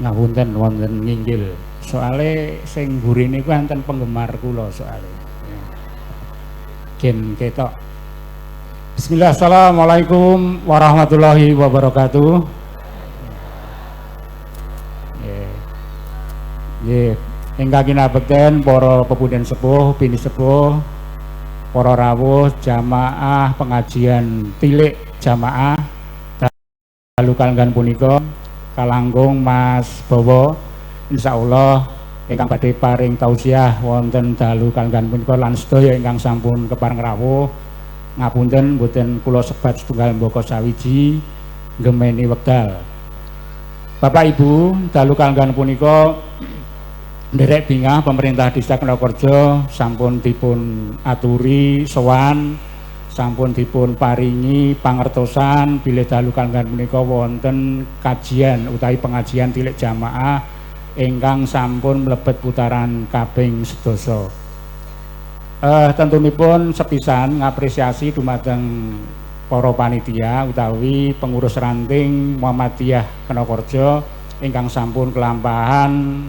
ngapunten wonten nginggil. Soale sing mburi niku enten penggemar kula soale. Gen ketok. Bismillah, assalamualaikum warahmatullahi wabarakatuh. Nggih, ingkang kinabekten para pepunden sepuh, bini sepuh, para rawuh, jamaah pengajian tilik jamaah dalu kalenggan punika kalanggung Mas Bowo, insyaallah ingkang badhe paring tausiah wonten dalu kalenggan punika lan sedaya ingkang sampun kepareng rawuh. Ngapunten mboten kula sebat setunggal mbaka sawiji ngemeni wekdal. Bapak Ibu, dalu kalenggan punika nderek bingah pemerintah Desa Kenokorjo sampun dipun aturi sowan, sampun dipun paringi pangertosan bilih dalu kalenggan punika wonten kajian utawi pengajian tilik jamaah ingkang sampun mlebet putaran kaping 12. Tentunipun sepisan ngapresiasi dumateng para panitia utawi pengurus ranting Muhammadiyah Kenokorjo ingkang sampun kelampahan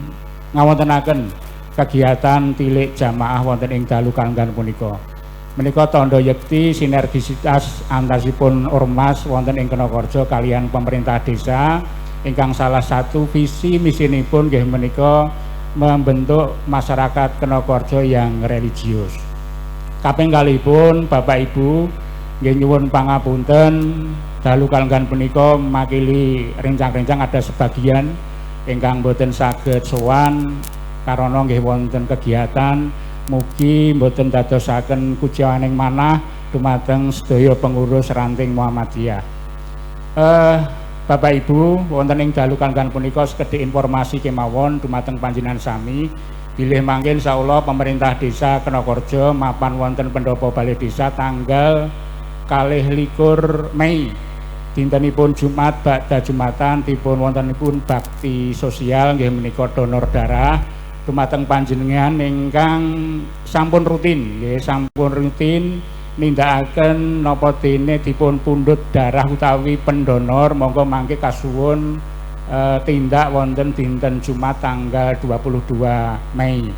ngawontenaken kegiatan tilik jamaah wonten ing dalu kalenggan punika. Menika tandha yekti sinergisitas antasipun ormas wonten ing Kenokorjo kaliyan pemerintah desa ingkang salah satu visi misinipun nggih menika membentuk masyarakat Kenokorjo yang religius. Kaping kalihipun Bapak Ibu nggih nyuwun pangapunten dalu kalenggan punika makili rencang-rencang ada sebagian ingkang boten saged sowan karana nggih wonten kegiatan, mugi boten dadosaken kuciwaning manah dumateng sedaya pengurus ranting Muhammadiyah. Bapak Ibu wonten ing dalu kalenggan punika sekedhik informasi kemawon dumateng panjenengan sami bilih mangke insyaallah pemerintah Desa Kenokorjo mapan wonten pendopo Balai Desa tanggal 21 Mei dintenipun Jumat badha Jumatan dipun wontenipun bakti sosial nggih menika donor darah dumateng panjenengan ingkang sampun rutin nggih sampun rutin nindakaken napa dene dipun pundhut darah utawi pendonor monggo mangke kasuwun tindak wonten dinten Jumat tanggal 22 Mei.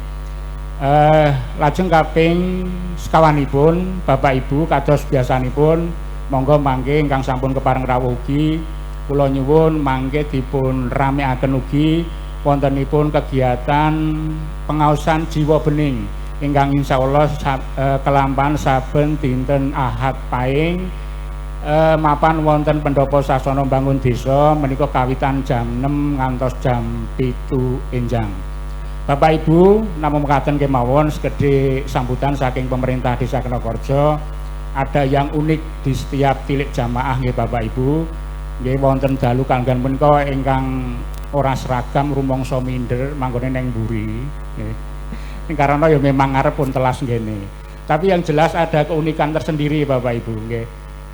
Lajeng kaping sekawanipun Bapak Ibu kados biasanipun monggo mangke ingkang sampun kepareng rawuh ugi kula nyuwun mangke dipun rameaken ugi wontenipun kegiatan pengaosan jiwa bening ingkang insyaallah kelampahan saben dinten Ahad Paing mapan wonten pendopo sasana bangun desa menika kawitan jam 6 ngantos jam 7 enjang. Bapak Ibu namung mekaten kemawon sekedhik sambutan saking pemerintah Desa Kenokorjo. Ada yang unik di setiap tilik jamaah nggih Bapak Ibu. Nggih wonten dalu kalenggan menika ingkang ora seragam rumangsa minder manggone neng mburi. Nggih. Karena ya memang ngarep pun telas ngene. Tapi yang jelas ada keunikan tersendiri Bapak Ibu nggih.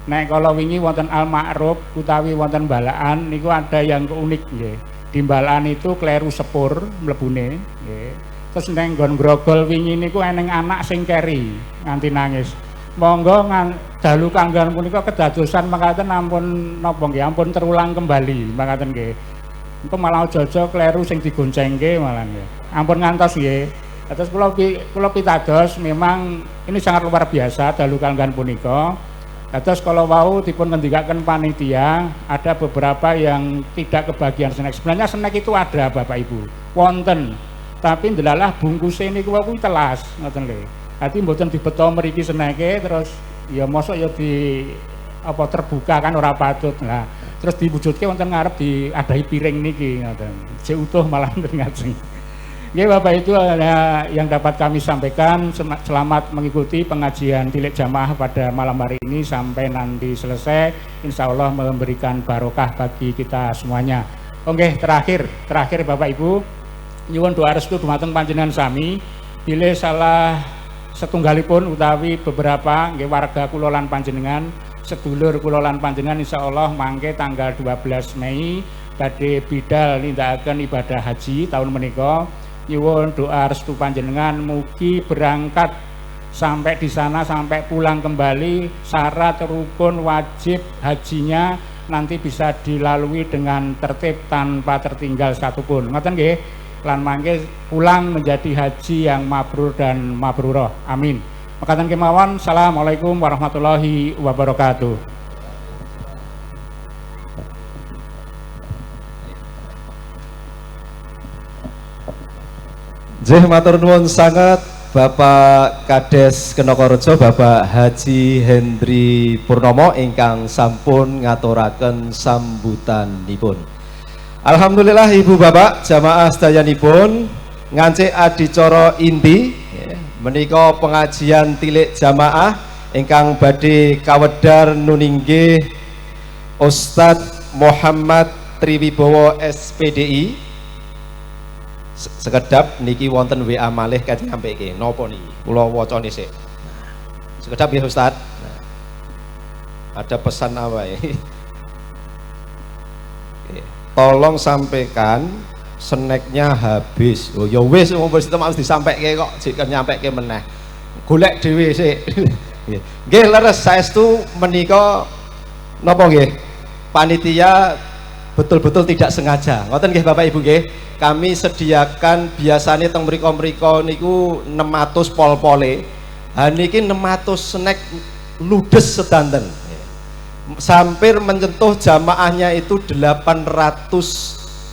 Nek kalau wingi wonten Al-Ma'ruf utawi wonten balaan niku ada yang unik nggih. Di balaan itu kleru sepur mlebune nggih. Terus neng nggon grogol wingi niku eneng anak sing keri nganti nangis. Monggo dalu kalenggan punika kedadosan makaten ampun napa nggih ampun terulang kembali makaten nggih. Engko malah aja-aja kleru sing digoncengke malah nggih. Ampun ngantos nggih. Terus kula pitados memang ini sangat luar biasa dalu kalenggan punika. Terus kalau mau dipun ngendikaken panitia ada beberapa yang tidak kebagian snack. Sebenarnya snack itu ada Bapak Ibu. Wonten. Tapi ndelalah bungkusé niku kuwi telas ngoten lho. Dadi mboten dibeto mriki snacke terus ya mosok ya di apa terbuka kan ora patut. Nah, terus diwujudke wonten ngarep diadahi piring niki ngoten. Jek utuh malah ngajeng. Nggih Bapak itu yang dapat kami sampaikan. Selamat mengikuti pengajian tilik jamaah pada malam hari ini sampai nanti selesai. Insya Allah memberikan barokah bagi kita semuanya. Oke, terakhir Bapak Ibu nyuwun doa restu dumateng panjenengan sami bilih salah setunggalipun utawi beberapa nggih warga kula lan panjenengan sedulur kula lan panjenengan insya Allah mangke tanggal 12 Mei badhe bidal nindakaken ibadah haji tahun menika. Nyuwun doa restu panjenengan mugi berangkat sampai di sana sampai pulang kembali syarat rukun wajib hajinya nanti bisa dilalui dengan tertib tanpa tertinggal satupun. Ngoten nggih, lan mangke pulang menjadi haji yang mabrur dan mabruroh. Amin. Mekaten kemawon. Assalamualaikum warahmatullahi wabarakatuh. Nggih, matur nuwun sangat Bapak Kades Kenokorejo, Bapak Haji Hendri Purnomo ingkang sampun ngaturaken sambutanipun. Alhamdulillah Ibu Bapak jamaah sedayanipun ngancik adicara inti menika pengajian tilik jamaah ingkang badhe kawedhar nuninggih Ustadz Muhammad Triwibowo SPDI. Sekedap niki wonten WA malih kajeng nyampeke napa niki kula waca dhisik. Sekedap nggih Ustaz. Ada pesan apa ya? Tolong sampaikan snacknya habis. Oh ya wis wis harus disampaikan kok jika nyampeke meneh. Golek dhewe sik. Nggih leres saestu menika napa nggih? Panitia betul-betul tidak sengaja. Ngoten nggih Bapak Ibu nggih. Kami sediakan biasanya teng mriko-mriko niku 600 pol-pole. Ha niki 600 snack ludes sedanten. Hampir menyentuh jamaahnya itu 870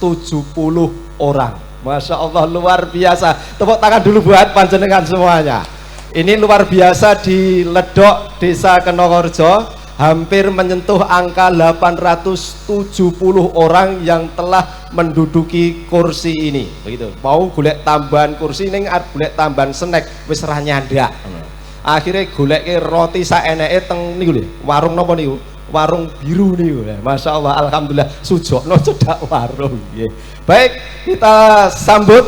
orang. Masya Allah luar biasa. Tepuk tangan dulu buat panjenengan semuanya. Ini luar biasa di Ledok Desa Kenokorejo. Hampir menyentuh angka 870 orang yang telah menduduki kursi ini. Begitu. Mau golek tambahan kursi ning arep golek tambahan snack wis ra nyandak. Akhirnya goleke roti saeneke teng niku lho. Warung napa niku? Warung biru niku. Masya Allah, alhamdulillah sujokno cedak warung. Baik, kita sambut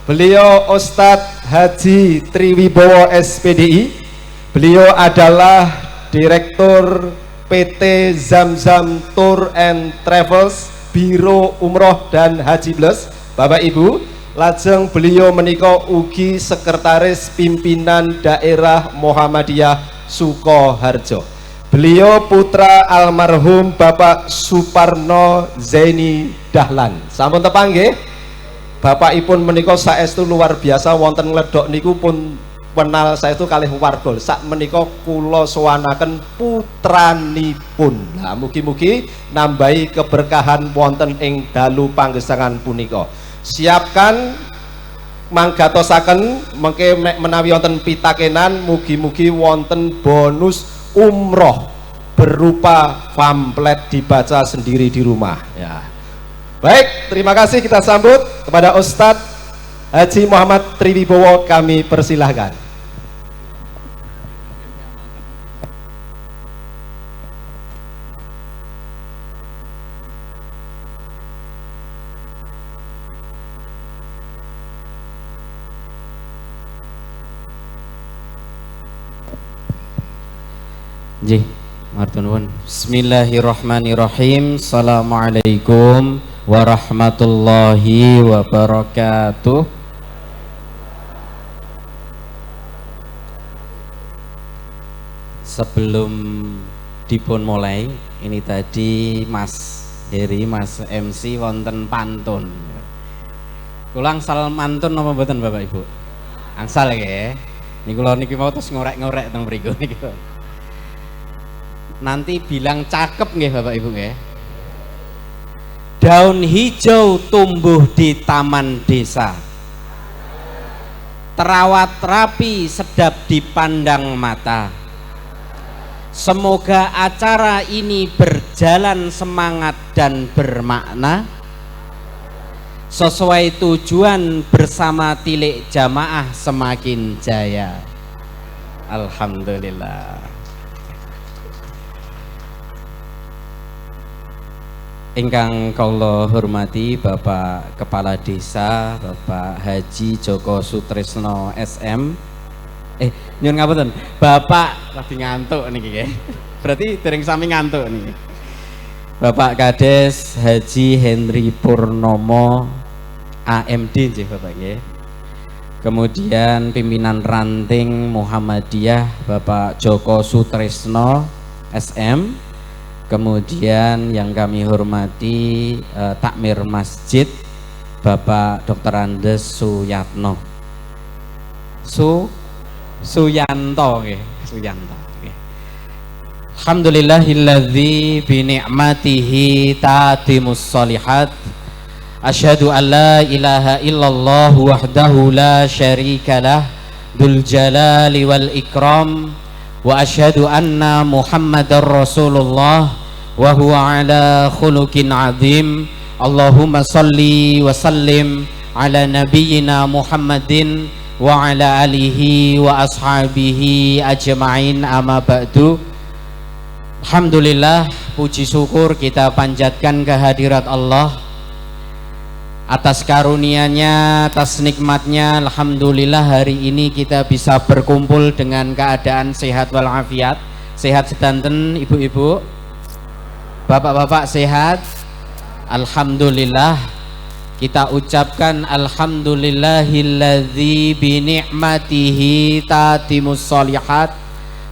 beliau Ustadz Haji Triwibowo SPDI. Beliau adalah Direktur PT Zamzam Tour and Travels, Biro Umroh dan Haji Plus. Bapak Ibu, lajeng beliau menika ugi Sekretaris Pimpinan Daerah Muhammadiyah Sukoharjo. Beliau putra almarhum Bapak Suparno Zaini Dahlan. Sampun tepang nggih? Bapakipun menika saestu luar biasa wonten Ledok niku pun penal saya itu kalih warga sak menika kula sowanaken putranipun. Nah mugi-mugi nambahi keberkahan wonten ing dalu panggesangan punika. Siapkan manggatosaken mengke menawi wonten pitakenan mugi-mugi wonten bonus umroh berupa pamflet dibaca sendiri di rumah ya. Baik, terima kasih, kita sambut kepada Ustadz Haji Muhammad Triwibowo, kami persilahkan. Nggih, matur nuwun. Bismillahirrahmanirrahim. Assalamualaikum warahmatullahi wabarakatuh. Sebelum dipun mulai, ini tadi Mas Heri, Mas MC wonten pantun. Kula angsal mantun napa mboten Bapak Ibu? Angsal nggih. Niku kula niki mau terus ngorek-ngorek teng mriku niku. Nanti bilang cakep nggih Bapak Ibu nggih. Daun hijau tumbuh di taman desa, terawat rapi sedap dipandang mata. Semoga acara ini berjalan semangat dan bermakna, sesuai tujuan bersama tilik jamaah semakin jaya. Alhamdulillah. Ingkang kula hormati Bapak Kepala Desa, Bapak Haji Joko Sutrisno SM. Nyun ngapunten, Bapak lagi ngantuk niki nggih. Berarti dereng sami ngantuk niki. Bapak Kades Haji Hendri Purnomo AMD nggih Bapak nggih. Kemudian pimpinan ranting Muhammadiyah Bapak Joko Sutrisno SM. Kemudian yang kami hormati takmir masjid Bapak Dr. Andes Suyatno. Suyanto nggih, Suyanto nggih. Alhamdulillahilladzi bi ni'matihi tatimus shalihat. Asyhadu an la ilaha illallah wahdahu la syarikalah dzul jalali wal ikram wa asyhadu anna Muhammadar Rasulullah wa huwa ala khuluqin azim. Allahumma salli wa sallim ala nabiyyina Muhammadin wa ala alihi wa ashabihi ajma'in, amma ba'du. Alhamdulillah, puji syukur kita panjatkan kehadirat Allah atas karunia-Nya, atas nikmatnya. Alhamdulillah hari ini kita bisa berkumpul dengan keadaan sehat walafiat. Sehat sedanten ibu-ibu, bapak-bapak sehat. Alhamdulillah, kita ucapkan alhamdulillahilladzi bi ni'matihi tatimus shalihat.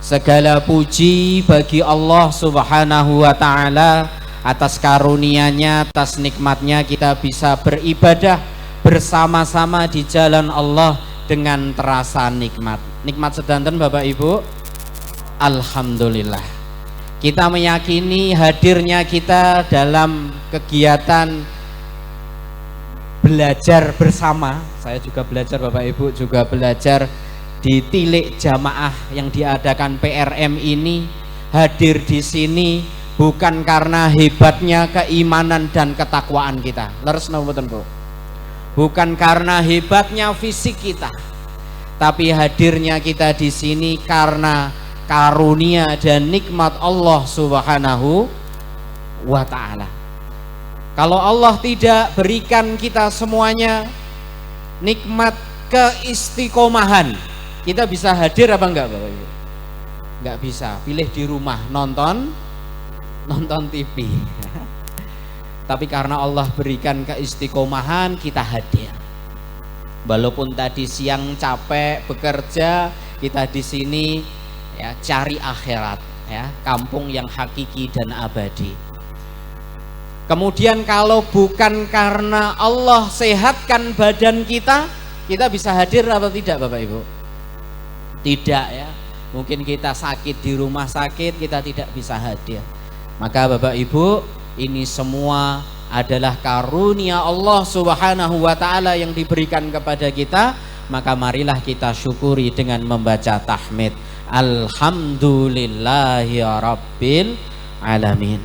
Segala puji bagi Allah Subhanahu wa taala atas karunia-Nya, atas nikmatnya kita bisa beribadah bersama-sama di jalan Allah dengan terasa nikmat. Nikmat sedanten Bapak Ibu. Alhamdulillah. Kita meyakini hadirnya kita dalam kegiatan belajar bersama. Saya juga belajar, Bapak Ibu juga belajar di tilik jamaah yang diadakan PRM ini. Hadir di sini bukan karena hebatnya keimanan dan ketakwaan kita. Leres napa mboten, Bu? Bukan karena hebatnya fisik kita. Tapi hadirnya kita di sini karena karunia dan nikmat Allah Subhanahu wa ta'ala. Kalau Allah tidak berikan kita semuanya nikmat keistiqomahan, kita bisa hadir apa enggak, Bapak Ibu? Enggak bisa. Pilih di rumah nonton TV. Tapi karena Allah berikan keistiqomahan, kita hadir. Walaupun tadi siang capek bekerja, kita di sini ya cari akhirat, ya kampung yang hakiki dan abadi. Kemudian kalau bukan karena Allah sehatkan badan kita, kita bisa hadir atau tidak, Bapak Ibu? Tidak, ya. Mungkin kita sakit di rumah sakit, kita tidak bisa hadir. Maka Bapak Ibu, ini semua adalah karunia Allah Subhanahu wa ta'ala yang diberikan kepada kita. Maka marilah kita syukuri dengan membaca tahmid. Alhamdulillahi Rabbil Alamin.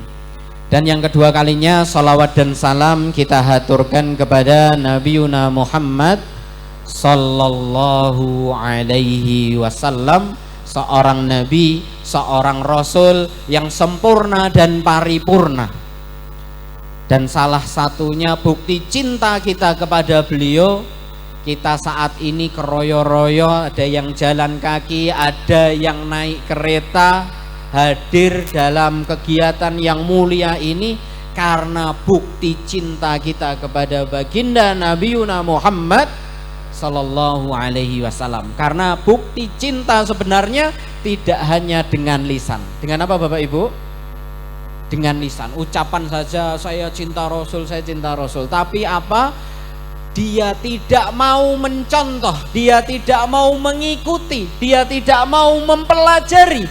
Dan yang kedua kalinya salawat dan salam kita haturkan kepada Nabiuna Muhammad sallallahu alaihi wasallam, seorang nabi, seorang rasul yang sempurna dan paripurna. Dan salah satunya bukti cinta kita kepada beliau, kita saat ini keroyo-royo, ada yang jalan kaki, ada yang naik kereta, hadir dalam kegiatan yang mulia ini karena bukti cinta kita kepada baginda Nabiuna Muhammad sallallahu alaihi wasallam. Karena bukti cinta sebenarnya tidak hanya dengan lisan. Dengan apa, Bapak Ibu? Dengan lisan, ucapan saja, saya cinta Rasul, saya cinta Rasul. Tapi apa? Dia tidak mau mencontoh, dia tidak mau mengikuti, dia tidak mau mempelajari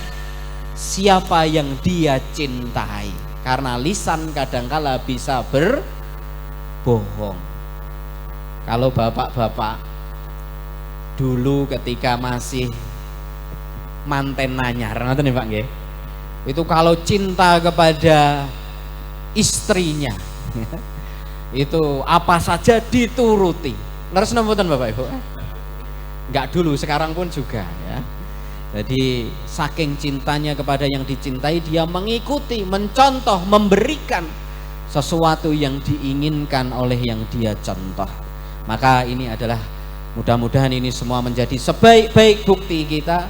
siapa yang dia cintai. Karena lisan kadangkala bisa berbohong. Kalau bapak-bapak dulu ketika masih manten nanyar, ngoten nih Pak nggih. Itu kalau cinta kepada istrinya itu apa saja dituruti. Leres mboten Bapak Ibu? Enggak dulu, sekarang pun juga ya. Jadi saking cintanya kepada yang dicintai, dia mengikuti, mencontoh, memberikan sesuatu yang diinginkan oleh yang dia contoh. Maka ini adalah, mudah-mudahan ini semua menjadi sebaik-baik bukti kita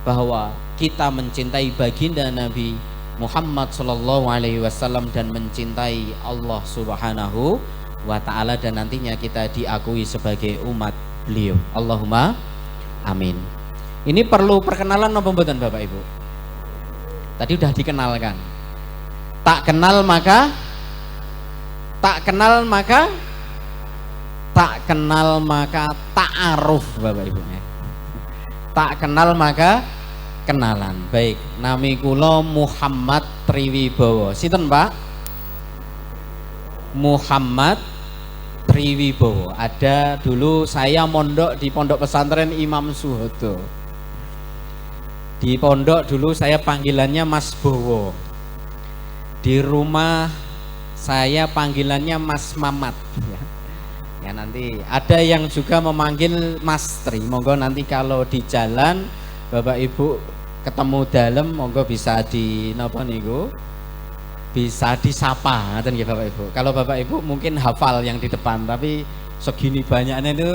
bahwa kita mencintai baginda Nabi Muhammad sallallahu alaihi wasallam dan mencintai Allah Subhanahu wa ta'ala, dan nantinya kita diakui sebagai umat beliau. Allahumma amin. Ini perlu perkenalan apa mboten Bapak Ibu? Tadi udah dikenalkan. Tak kenal maka ta'aruf, Bapak Ibu. Tak kenal maka kenalan. Baik, nami kula Muhammad Triwibowo. Sinten, Pak? Muhammad Triwibowo. Ada dulu saya mondok di pondok pesantren Imam Suhodo. Di pondok dulu saya panggilannya Mas Bowo. Di rumah saya panggilannya Mas Mamat. Ya nanti ada yang juga memanggil Mas Tri. Monggo nanti kalau di jalan Bapak Ibu ketemu dalam, monggo bisa di napa niku? Bisa disapa, ngaten nggih Bapak Ibu. Kalau Bapak Ibu mungkin hafal yang di depan, tapi segini banyaknya itu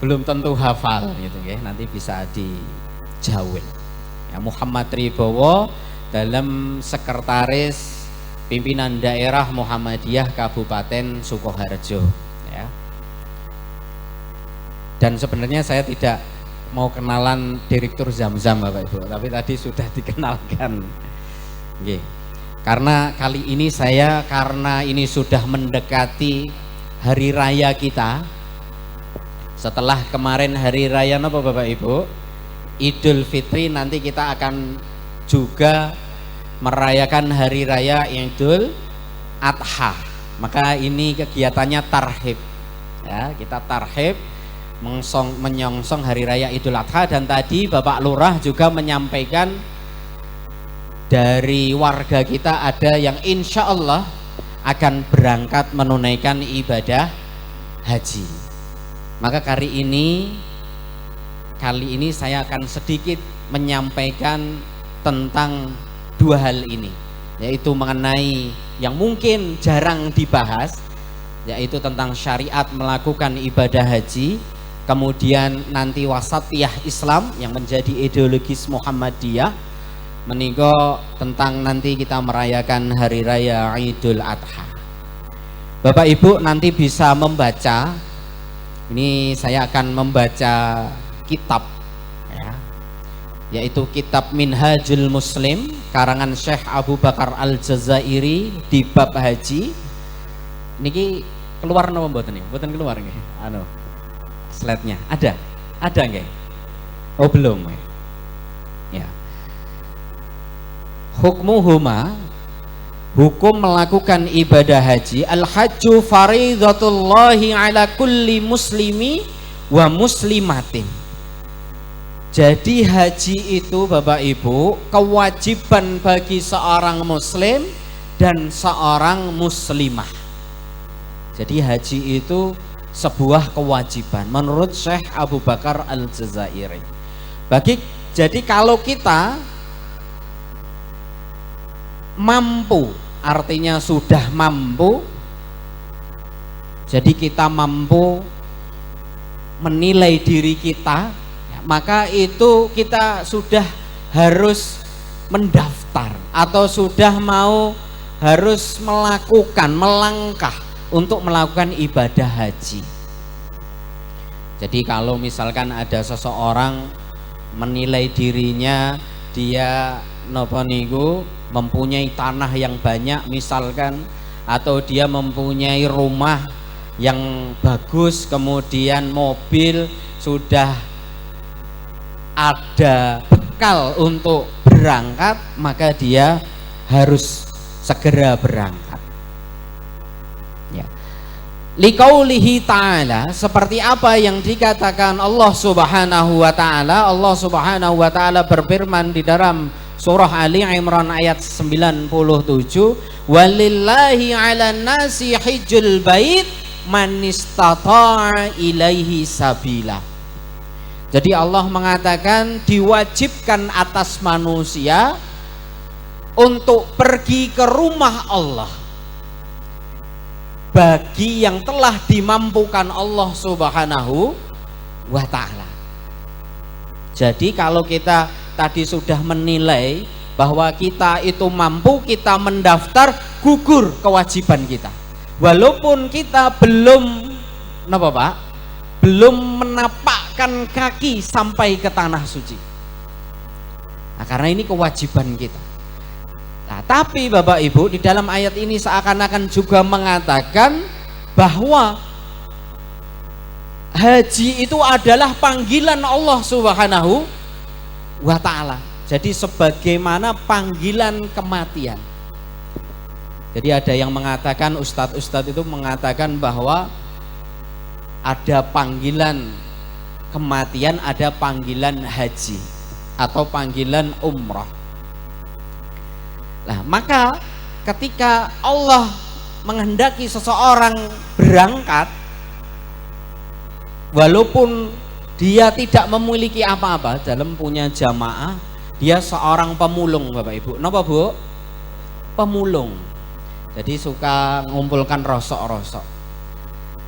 belum tentu hafal gitu nggih. Nanti bisa dijawel. Ya, Muhammad Triwibowo dalam sekretaris pimpinan daerah Muhammadiyah Kabupaten Sukoharjo. Ya. Dan sebenarnya saya tidak mau kenalan Direktur Zamzam Bapak Ibu, tapi tadi sudah dikenalkan. Nggih. Karena kali ini karena ini sudah mendekati hari raya kita. Setelah kemarin hari raya apa Bapak Ibu? Idul Fitri, nanti kita akan juga merayakan hari raya Idul Adha. Maka ini kegiatannya tarhib. Ya, kita tarhib menyongsong hari raya Idul Adha, dan tadi Bapak Lurah juga menyampaikan dari warga kita ada yang insya Allah akan berangkat menunaikan ibadah haji. Maka kali ini saya akan sedikit menyampaikan tentang dua hal ini, yaitu mengenai yang mungkin jarang dibahas, yaitu tentang syariat melakukan ibadah haji, kemudian nanti wasatiyah Islam yang menjadi ideologis Muhammadiyah, menika tentang nanti kita merayakan hari raya Idul Adha. Bapak Ibu nanti bisa membaca, ini saya akan membaca kitab ya, yaitu kitab Minhajul Muslim karangan Syekh Abu Bakar Al-Jazairi di bab haji. Niki keluar napa mboten nih? Mboten keluar nggih. Anu slide-nya ada nggih? Oh belum ya. Hukmuhuma, hukum melakukan ibadah haji. Al-hajju faridatullahi ala kulli muslimi wa muslimatin. Jadi haji itu Bapak Ibu kewajiban bagi seorang muslim dan seorang muslimah. Jadi haji itu sebuah kewajiban menurut Syekh Abu Bakar Al-Jazairi. Jadi kalau kita mampu, artinya sudah mampu, jadi kita mampu menilai diri kita, maka itu kita sudah harus mendaftar atau sudah harus melangkah untuk melakukan ibadah haji. Jadi kalau misalkan ada seseorang menilai dirinya dia napa niku mempunyai tanah yang banyak misalkan, atau dia mempunyai rumah yang bagus, kemudian mobil, sudah ada bekal untuk berangkat, maka dia harus segera berangkat. Ya. Liqaulihi ta'ala, seperti apa yang dikatakan Allah Subhanahu wa ta'ala. Allah Subhanahu wa ta'ala berfirman di dalam surah Ali Imran ayat 97, walillahi 'alan nasi hijjul bait man istata'a ilaihi sabila. Jadi Allah mengatakan diwajibkan atas manusia untuk pergi ke rumah Allah bagi yang telah dimampukan Allah Subhanahu wa ta'ala. Jadi kalau kita tadi sudah menilai bahwa kita itu mampu, kita mendaftar, gugur kewajiban kita. Walaupun kita belum menapakkan kaki sampai ke tanah suci. Nah, karena ini kewajiban kita. Nah, tapi Bapak Ibu, di dalam ayat ini seakan-akan juga mengatakan bahwa haji itu adalah panggilan Allah Subhanahu wa ta'ala. Jadi sebagaimana panggilan kematian. Jadi ada yang mengatakan, ustadz-ustadz itu mengatakan bahwa ada panggilan kematian, ada panggilan haji atau panggilan umrah. Nah, maka ketika Allah menghendaki seseorang berangkat, walaupun dia tidak memiliki apa-apa dalam punya jamaah, dia seorang pemulung Bapak Ibu. Napa Bu? Pemulung. Jadi suka mengumpulkan rosok-rosok.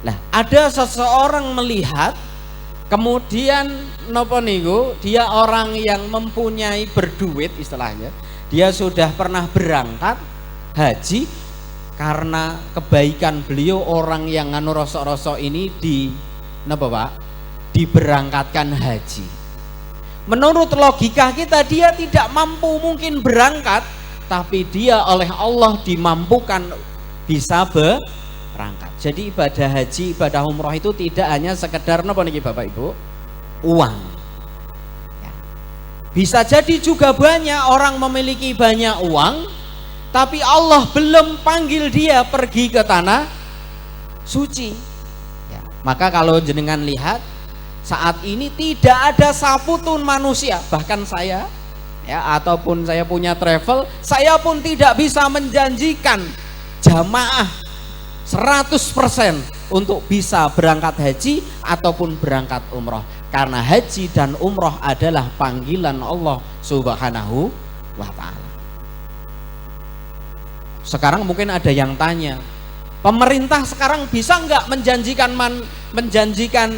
Nah, ada seseorang melihat, kemudian napa niku, dia orang yang mempunyai berduit istilahnya. Dia sudah pernah berangkat haji, karena kebaikan beliau orang yang nganu rosok-rosok ini diberangkatkan haji. Menurut logika kita, dia tidak mampu mungkin berangkat, tapi dia oleh Allah dimampukan bisa berangkat. Jadi ibadah haji, ibadah umroh itu tidak hanya sekedar napa niki Bapak Ibu, uang. Bisa jadi juga banyak orang memiliki banyak uang, tapi Allah belum panggil dia pergi ke tanah suci. Ya, maka kalau jenengan lihat saat ini tidak ada satupun manusia, bahkan saya ataupun saya punya travel, saya pun tidak bisa menjanjikan jamaah 100% untuk bisa berangkat haji ataupun berangkat umroh, karena haji dan umroh adalah panggilan Allah Subhanahu wa ta'ala. Sekarang mungkin ada yang tanya, pemerintah sekarang bisa nggak menjanjikan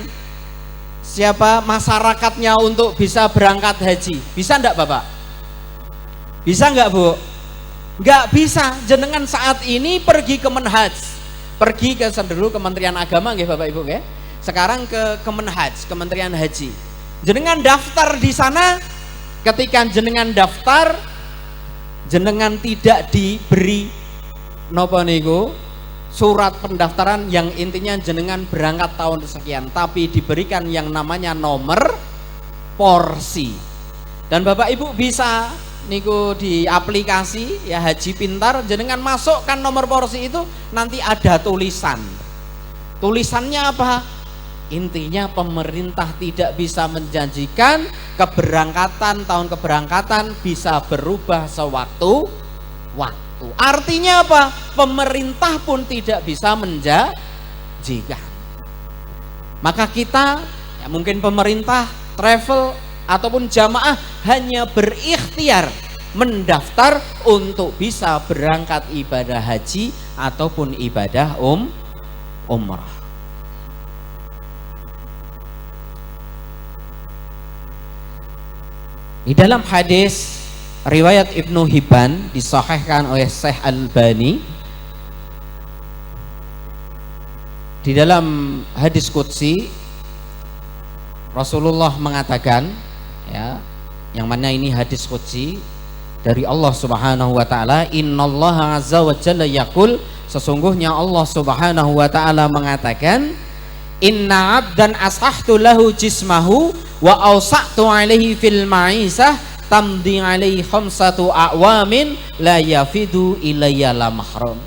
siapa masyarakatnya untuk bisa berangkat haji? Bisa enggak Bapak? Bisa enggak Bu? Enggak bisa. Jenengan saat ini pergi ke Menhaj, pergi ke dulu Kementerian Agama nggih Bapak Ibu nggih. Sekarang ke Kemenhaj, Kementerian Haji. Jenengan daftar di sana, ketika jenengan daftar, jenengan tidak diberi napa niku surat pendaftaran yang intinya jenengan berangkat tahun sekian, tapi diberikan yang namanya nomor porsi. Dan Bapak Ibu bisa niku di aplikasi ya Haji Pintar, jenengan masukkan nomor porsi itu, nanti ada tulisan. Tulisannya apa? Intinya pemerintah tidak bisa menjanjikan keberangkatan, tahun keberangkatan bisa berubah sewaktu-waktu. Artinya apa? Pemerintah pun tidak bisa menjanjikan. Maka kita, ya mungkin pemerintah, travel ataupun jamaah hanya berikhtiar mendaftar untuk bisa berangkat ibadah haji ataupun ibadah umrah. Di dalam hadis riwayat Ibnu Hibban disahihkan oleh Syekh Albani, di dalam hadis qudsi Rasulullah mengatakan, ya, yang mana ini hadis qudsi dari Allah Subhanahu wa taala, innallaha azza wa jalla yaqul, sesungguhnya Allah Subhanahu wa taala mengatakan, inna 'abdan ashahtu lahu jismahu wa awsa'tu alaihi fil ma'isah tamdi alaihi khamsatu a'wamin la yafidu ilayya la mahram.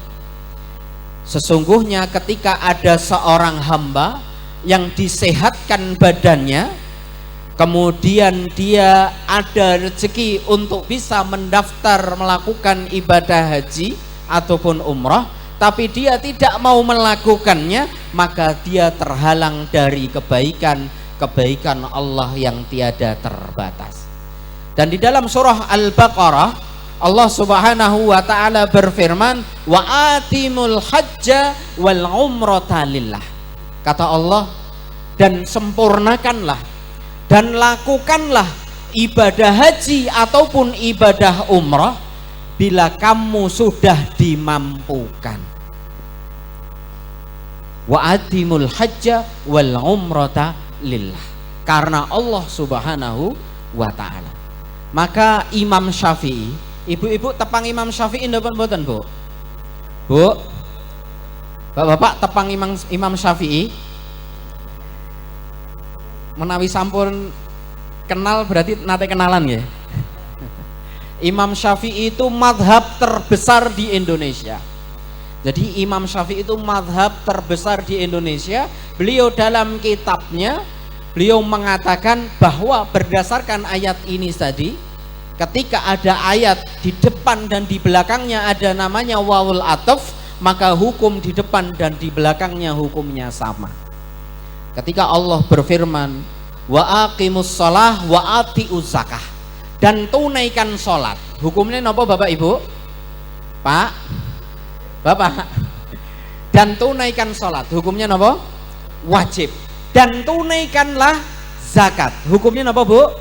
Sesungguhnya ketika ada seorang hamba yang disehatkan badannya, kemudian dia ada rezeki untuk bisa mendaftar melakukan ibadah haji ataupun umrah, tapi dia tidak mau melakukannya, maka dia terhalang dari kebaikan Allah yang tiada terbatas. Dan di dalam surah Al-Baqarah Allah Subhanahu wa taala berfirman, wa atimul hajja wal umrata lillah. Kata Allah, dan sempurnakanlah dan lakukanlah ibadah haji ataupun ibadah umrah bila kamu sudah dimampukan. Wa atimul hajja wal umrata lillah, karena Allah Subhanahu wa ta'ala. Maka Imam Syafi'i Ibu-ibu tepang Imam Syafi'i napa mboten, Bu? Bu? Bapak-bapak tepang Imam Syafi'i? Menawi sampun kenal berarti nate kenalan ya. Imam Syafi'i itu madhab terbesar di Indonesia. Jadi Imam Syafi'i itu madhab terbesar di Indonesia. Beliau dalam kitabnya beliau mengatakan bahwa berdasarkan ayat ini tadi, ketika ada ayat di depan dan di belakangnya ada namanya wawul ataf, maka hukum di depan dan di belakangnya hukumnya sama. Ketika Allah berfirman, wa aqimus shalah wa atiuz zakah, dan tunaikan sholat, hukumnya napa Bapak Ibu? Pak? Bapak? Dan tunaikan sholat, hukumnya napa? Wajib. Dan tunaikanlah zakat, hukumnya napa Bu?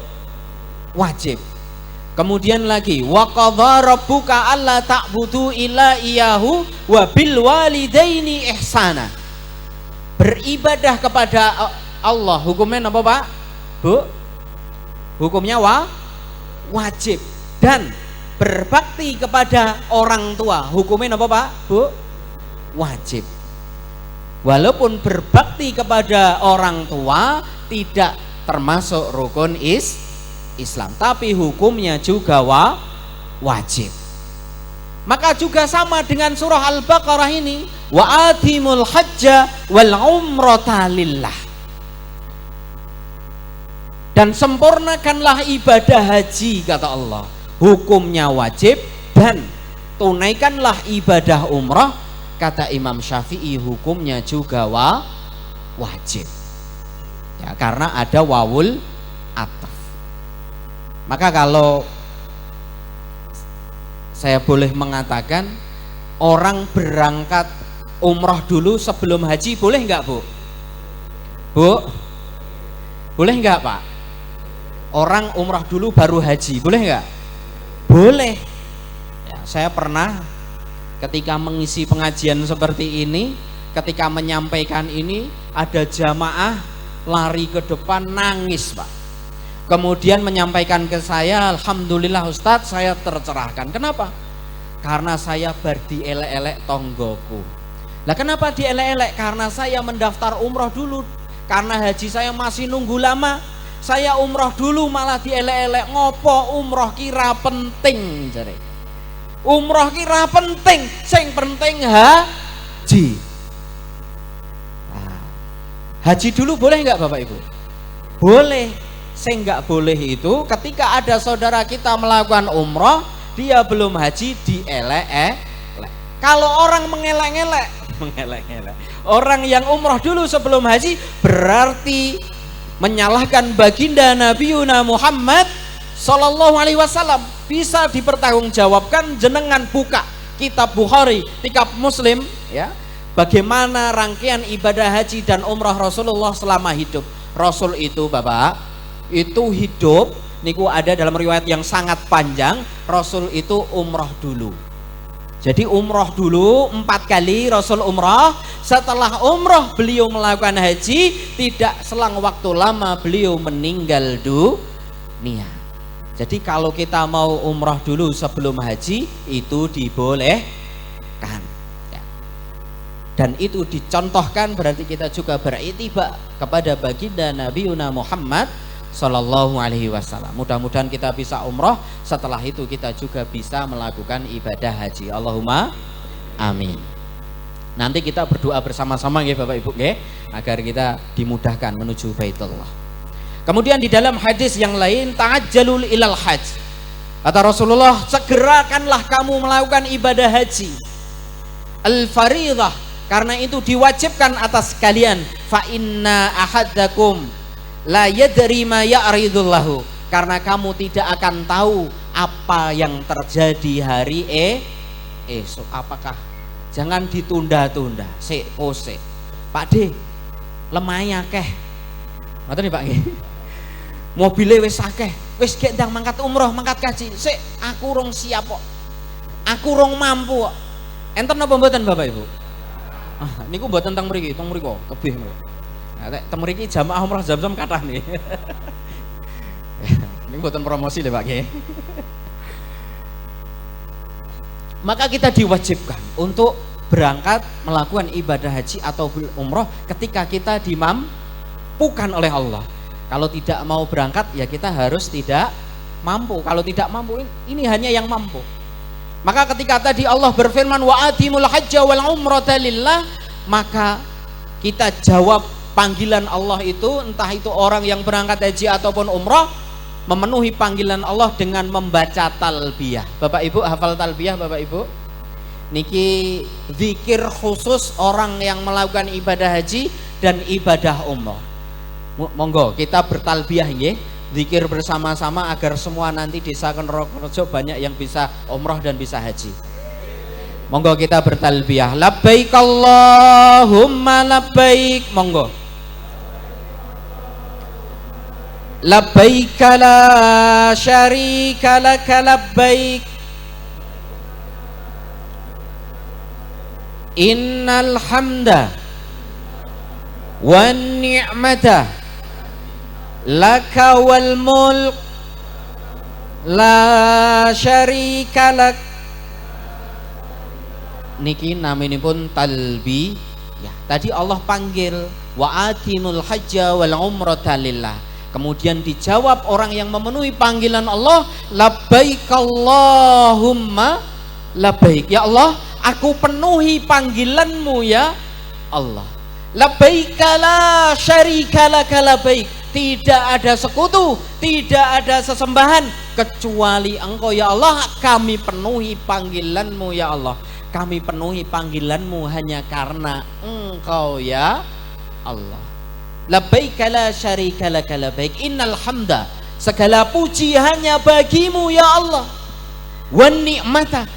Wajib. Kemudian lagi, wa qadha rabbuka alla ta'budu illa iyyahu wa bil walidaini ihsana. Beribadah kepada Allah, hukumnya apa Pak? Bu? Hukumnya wajib. Dan berbakti kepada orang tua, hukumnya apa Pak? Bu? Wajib. Walaupun berbakti kepada orang tua tidak termasuk rukun Islam, tapi hukumnya juga wajib. Maka juga sama dengan surah Al-Baqarah ini, wa atimul hajja wal umrata lillah, dan sempurnakanlah ibadah haji, kata Allah, hukumnya wajib, dan tunaikanlah ibadah umrah, kata Imam Syafi'i, hukumnya juga wajib ya, karena ada wawul ataf. Maka kalau saya boleh mengatakan, orang berangkat umroh dulu sebelum haji boleh nggak Bu? Bu? Boleh nggak Pak? Orang umroh dulu baru haji, boleh nggak? Boleh ya, saya pernah ketika mengisi pengajian seperti ini, ketika menyampaikan ini, ada jamaah lari ke depan nangis Pak. Kemudian menyampaikan ke saya, alhamdulillah Ustadz saya tercerahkan. Kenapa? Karena saya bar dielek-elek tonggoku. Lah kenapa dielek-elek? Karena saya mendaftar umroh dulu, karena haji saya masih nunggu lama. Saya umroh dulu malah dielek-elek. Ngopo umroh kira penting jare. Umroh kira penting, sing penting haji. Nah, haji dulu boleh nggak Bapak Ibu? Boleh. Sing nggak boleh itu ketika ada saudara kita melakukan umroh, dia belum haji, dielek-elek. Kalau orang mengelek-elek, orang yang umroh dulu sebelum haji berarti menyalahkan baginda Nabi Muhammad Sallallahu Alaihi Wasallam. Bisa dipertanggungjawabkan, jenengan buka kitab Bukhari, kitab Muslim ya, bagaimana rangkaian ibadah haji dan umrah Rasulullah selama hidup. Rasul itu Bapak, itu hidup niku ada dalam riwayat yang sangat panjang, Rasul itu umrah dulu. Jadi umrah dulu 4 kali Rasul umrah. Setelah umrah beliau melakukan haji, tidak selang waktu lama beliau meninggal dunia. Jadi kalau kita mau umrah dulu sebelum haji, itu dibolehkan ya. Dan itu dicontohkan, berarti kita juga beriktibar kepada baginda Nabi Muhammad Sallallahu Alaihi Wasallam. Mudah-mudahan kita bisa umroh, setelah itu kita juga bisa melakukan ibadah haji. Allahumma amin. Nanti kita berdoa bersama-sama ya Bapak Ibu ya, agar kita dimudahkan menuju Baitullah. Kemudian di dalam hadis yang lain, ta'ajjalul ilal hajj, kata Rasulullah, segerakanlah kamu melakukan ibadah haji al-fariḍah, karena itu diwajibkan atas kalian. Fa inna ahadakum la yadri ma ya'ridullahu, karena kamu tidak akan tahu apa yang terjadi hari esok. Apakah, jangan ditunda-tunda. Pak D, lemahnya akeh, ngoten Pak nggih, mobile wis akeh, wis gek ndang mangkat umroh, mangkat kaji, aku rong siap kok, aku rong mampu kok. Enten napa mboten Bapak Ibu? Niku mboten teng mriki, teng mriko tebih. Teng mriki jamaah umrah Zam-Zam kathah nih. Ini buatan promosi deh Pak. Maka kita diwajibkan untuk berangkat melakukan ibadah haji atau umroh ketika kita dimampukan oleh Allah. Kalau tidak mau berangkat ya kita harus tidak mampu. Kalau tidak mampu, ini hanya yang mampu. Maka ketika tadi Allah berfirman wa atimul hajja wal umrata lillah, maka kita jawab panggilan Allah itu, entah itu orang yang berangkat haji ataupun umroh, memenuhi panggilan Allah dengan membaca talbiyah. Bapak Ibu hafal talbiyah Bapak Ibu? Niki zikir khusus orang yang melakukan ibadah haji dan ibadah umroh. Monggo kita bertalbiyah nggih, zikir bersama-sama agar semua nanti desa Kenororejo banyak yang bisa umroh dan bisa haji. Monggo kita bertalbiyah. Labbaik Allahumma labbaik. Monggo. Labbaik la syarika laka labbaik. Innal hamda wan ni'mata laka wal mulk la syarika lak. Niki naminipun talbiyah. Tadi Allah panggil wa atimul hajja wal umrata lillah. Kemudian dijawab orang yang memenuhi panggilan Allah, labbaik Allahumma labbaik. Ya Allah, aku penuhi panggilanmu ya Allah. Labbaik la syarika laka labbaik. Tidak ada sekutu, tidak ada sesembahan kecuali Engkau ya Allah. Kami penuhi panggilanmu ya Allah. Kami penuhi panggilanmu hanya karena Engkau ya Allah. Labbaik la syarika laka labbaik. Innal hamda, segala puji hanya bagimu ya Allah. Wan ni'mata,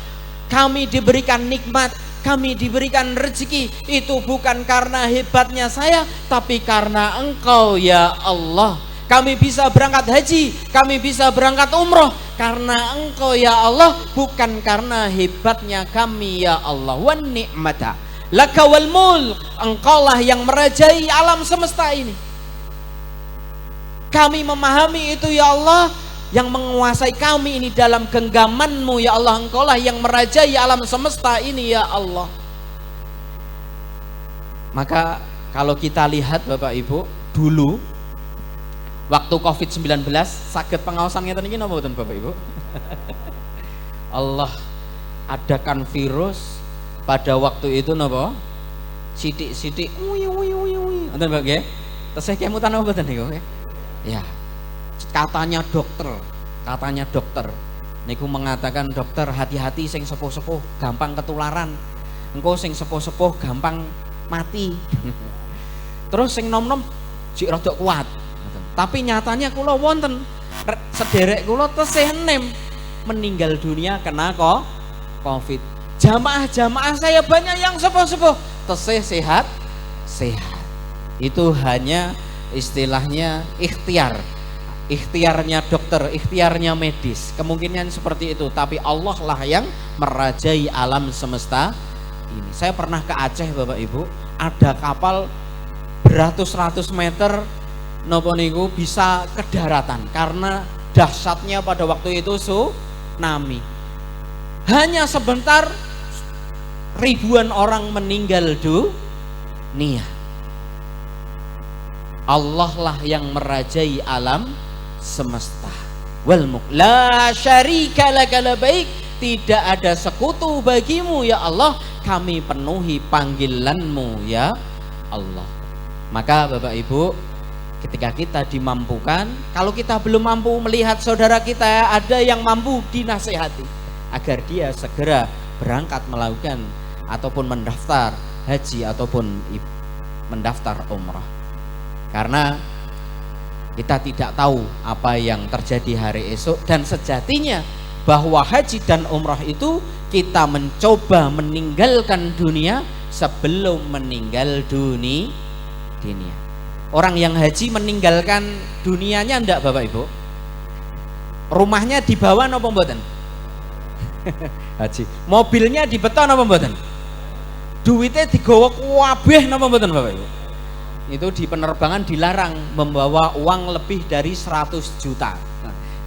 kami diberikan nikmat, kami diberikan rezeki, itu bukan karena hebatnya saya, tapi karena Engkau ya Allah. Kami bisa berangkat haji, kami bisa berangkat umroh karena Engkau ya Allah, bukan karena hebatnya kami ya Allah. Wan ni'mata laka wal mulk, Engkaulah yang merajai alam semesta ini. Kami memahami itu ya Allah, yang menguasai kami ini dalam genggamanmu ya Allah. Engkaulah yang merajai alam semesta ini ya Allah. Maka kalau kita lihat Bapak Ibu, dulu waktu COVID-19 sakit pengawasan ngeten iki napa mboten Bapak Ibu? Allah adakan virus pada waktu itu napa? Sidik-sidik ngoten Pak nggih. Tesih kemutan apa mboten niku? Ya. Katanya dokter niku mengatakan, dokter hati-hati sing sepuh-sepuh gampang ketularan, engko sing sepuh-sepuh gampang mati. Terus sing nom-nom jik rada kuat. Tapi nyatanya kula wonten sederek kula tesih enem meninggal dunia kena COVID. Jamaah-jamaah saya banyak yang sepuh-sepuh tesih sehat. Itu hanya istilahnya ikhtiarnya dokter, ikhtiarnya medis, kemungkinan seperti itu. Tapi Allah lah yang merajai alam semesta ini. Saya pernah ke Aceh Bapak Ibu, ada kapal beratus-ratus meter nopo niku bisa ke daratan karena dahsyatnya pada waktu itu tsunami. Hanya sebentar ribuan orang meninggal dunia. Allah lah yang merajai alam semesta. Wal mulk la syarika laka labbaik, tidak ada sekutu bagimu ya Allah. Kami penuhi panggilanmu ya Allah. Maka Bapak Ibu, ketika kita dimampukan, kalau kita belum mampu melihat saudara kita ada yang mampu, dinasehati agar dia segera berangkat melakukan ataupun mendaftar haji ataupun mendaftar umrah. Karena kita tidak tahu apa yang terjadi hari esok, dan sejatinya bahwa haji dan umrah itu kita mencoba meninggalkan dunia sebelum meninggal dunia. Orang yang haji meninggalkan dunianya ndak Bapak Ibu? Rumahnya dibawa napa mboten? Haji. Mobilnya dibeton napa mboten? Duitnya digawa kabeh napa mboten Bapak Ibu? Itu di penerbangan dilarang membawa uang lebih dari 100 juta.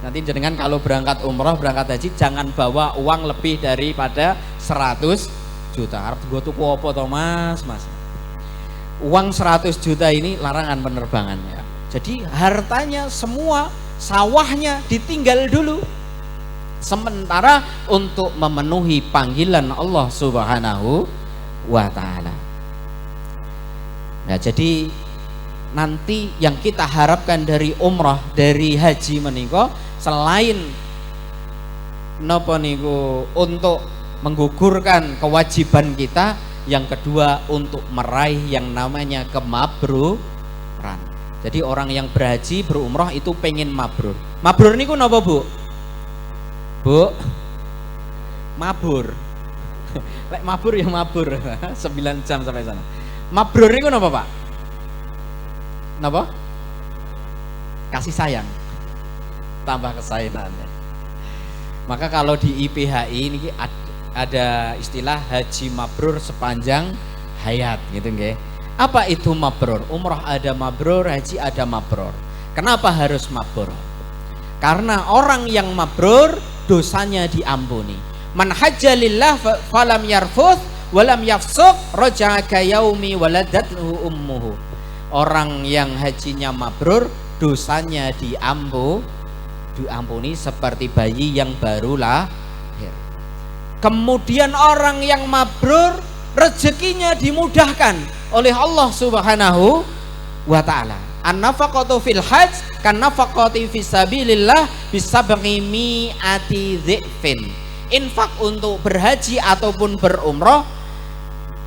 Nah, Nanti jenengan kalau berangkat umroh, berangkat haji jangan bawa uang lebih daripada 100 juta. Arep gue tuku apa toh mas? Uang 100 juta ini larangan penerbangannya. Jadi hartanya semua, sawahnya ditinggal dulu. Sementara untuk memenuhi panggilan Allah Subhanahu wa ta'ala. Nah, jadi nanti yang kita harapkan dari umrah, dari haji menika selain napa niku untuk menggugurkan kewajiban kita, yang kedua untuk meraih yang namanya kemabruran. Jadi orang yang berhaji berumrah itu pengen mabrur. Mabrur niku napa Bu? Bu, mabur. Lek mabur ya mabur 9 jam sampai sana. Mabrur niku napa Pak? Napa? Kasih sayang tambah kesayangan. Maka kalau di IPHI ini ada istilah haji mabrur sepanjang hayat gitu nggih. Apa itu mabrur? Umrah ada mabrur, haji ada mabrur. Kenapa harus mabrur? Karena orang yang mabrur dosanya diampuni. Man hajja lillah falam yarfuth walam yafsuq raja'a ka yaumi waladathu ummuhu. Orang yang hajinya mabrur dosanya diampuni seperti bayi yang baru lahir. Kemudian orang yang mabrur rezekinya dimudahkan oleh Allah Subhanahu wa ta'ala. An-nafaqatu fil hajj kan nafaqati fisabilillah bisab'i mi'ati dhi'fin. Infak untuk berhaji ataupun berumrah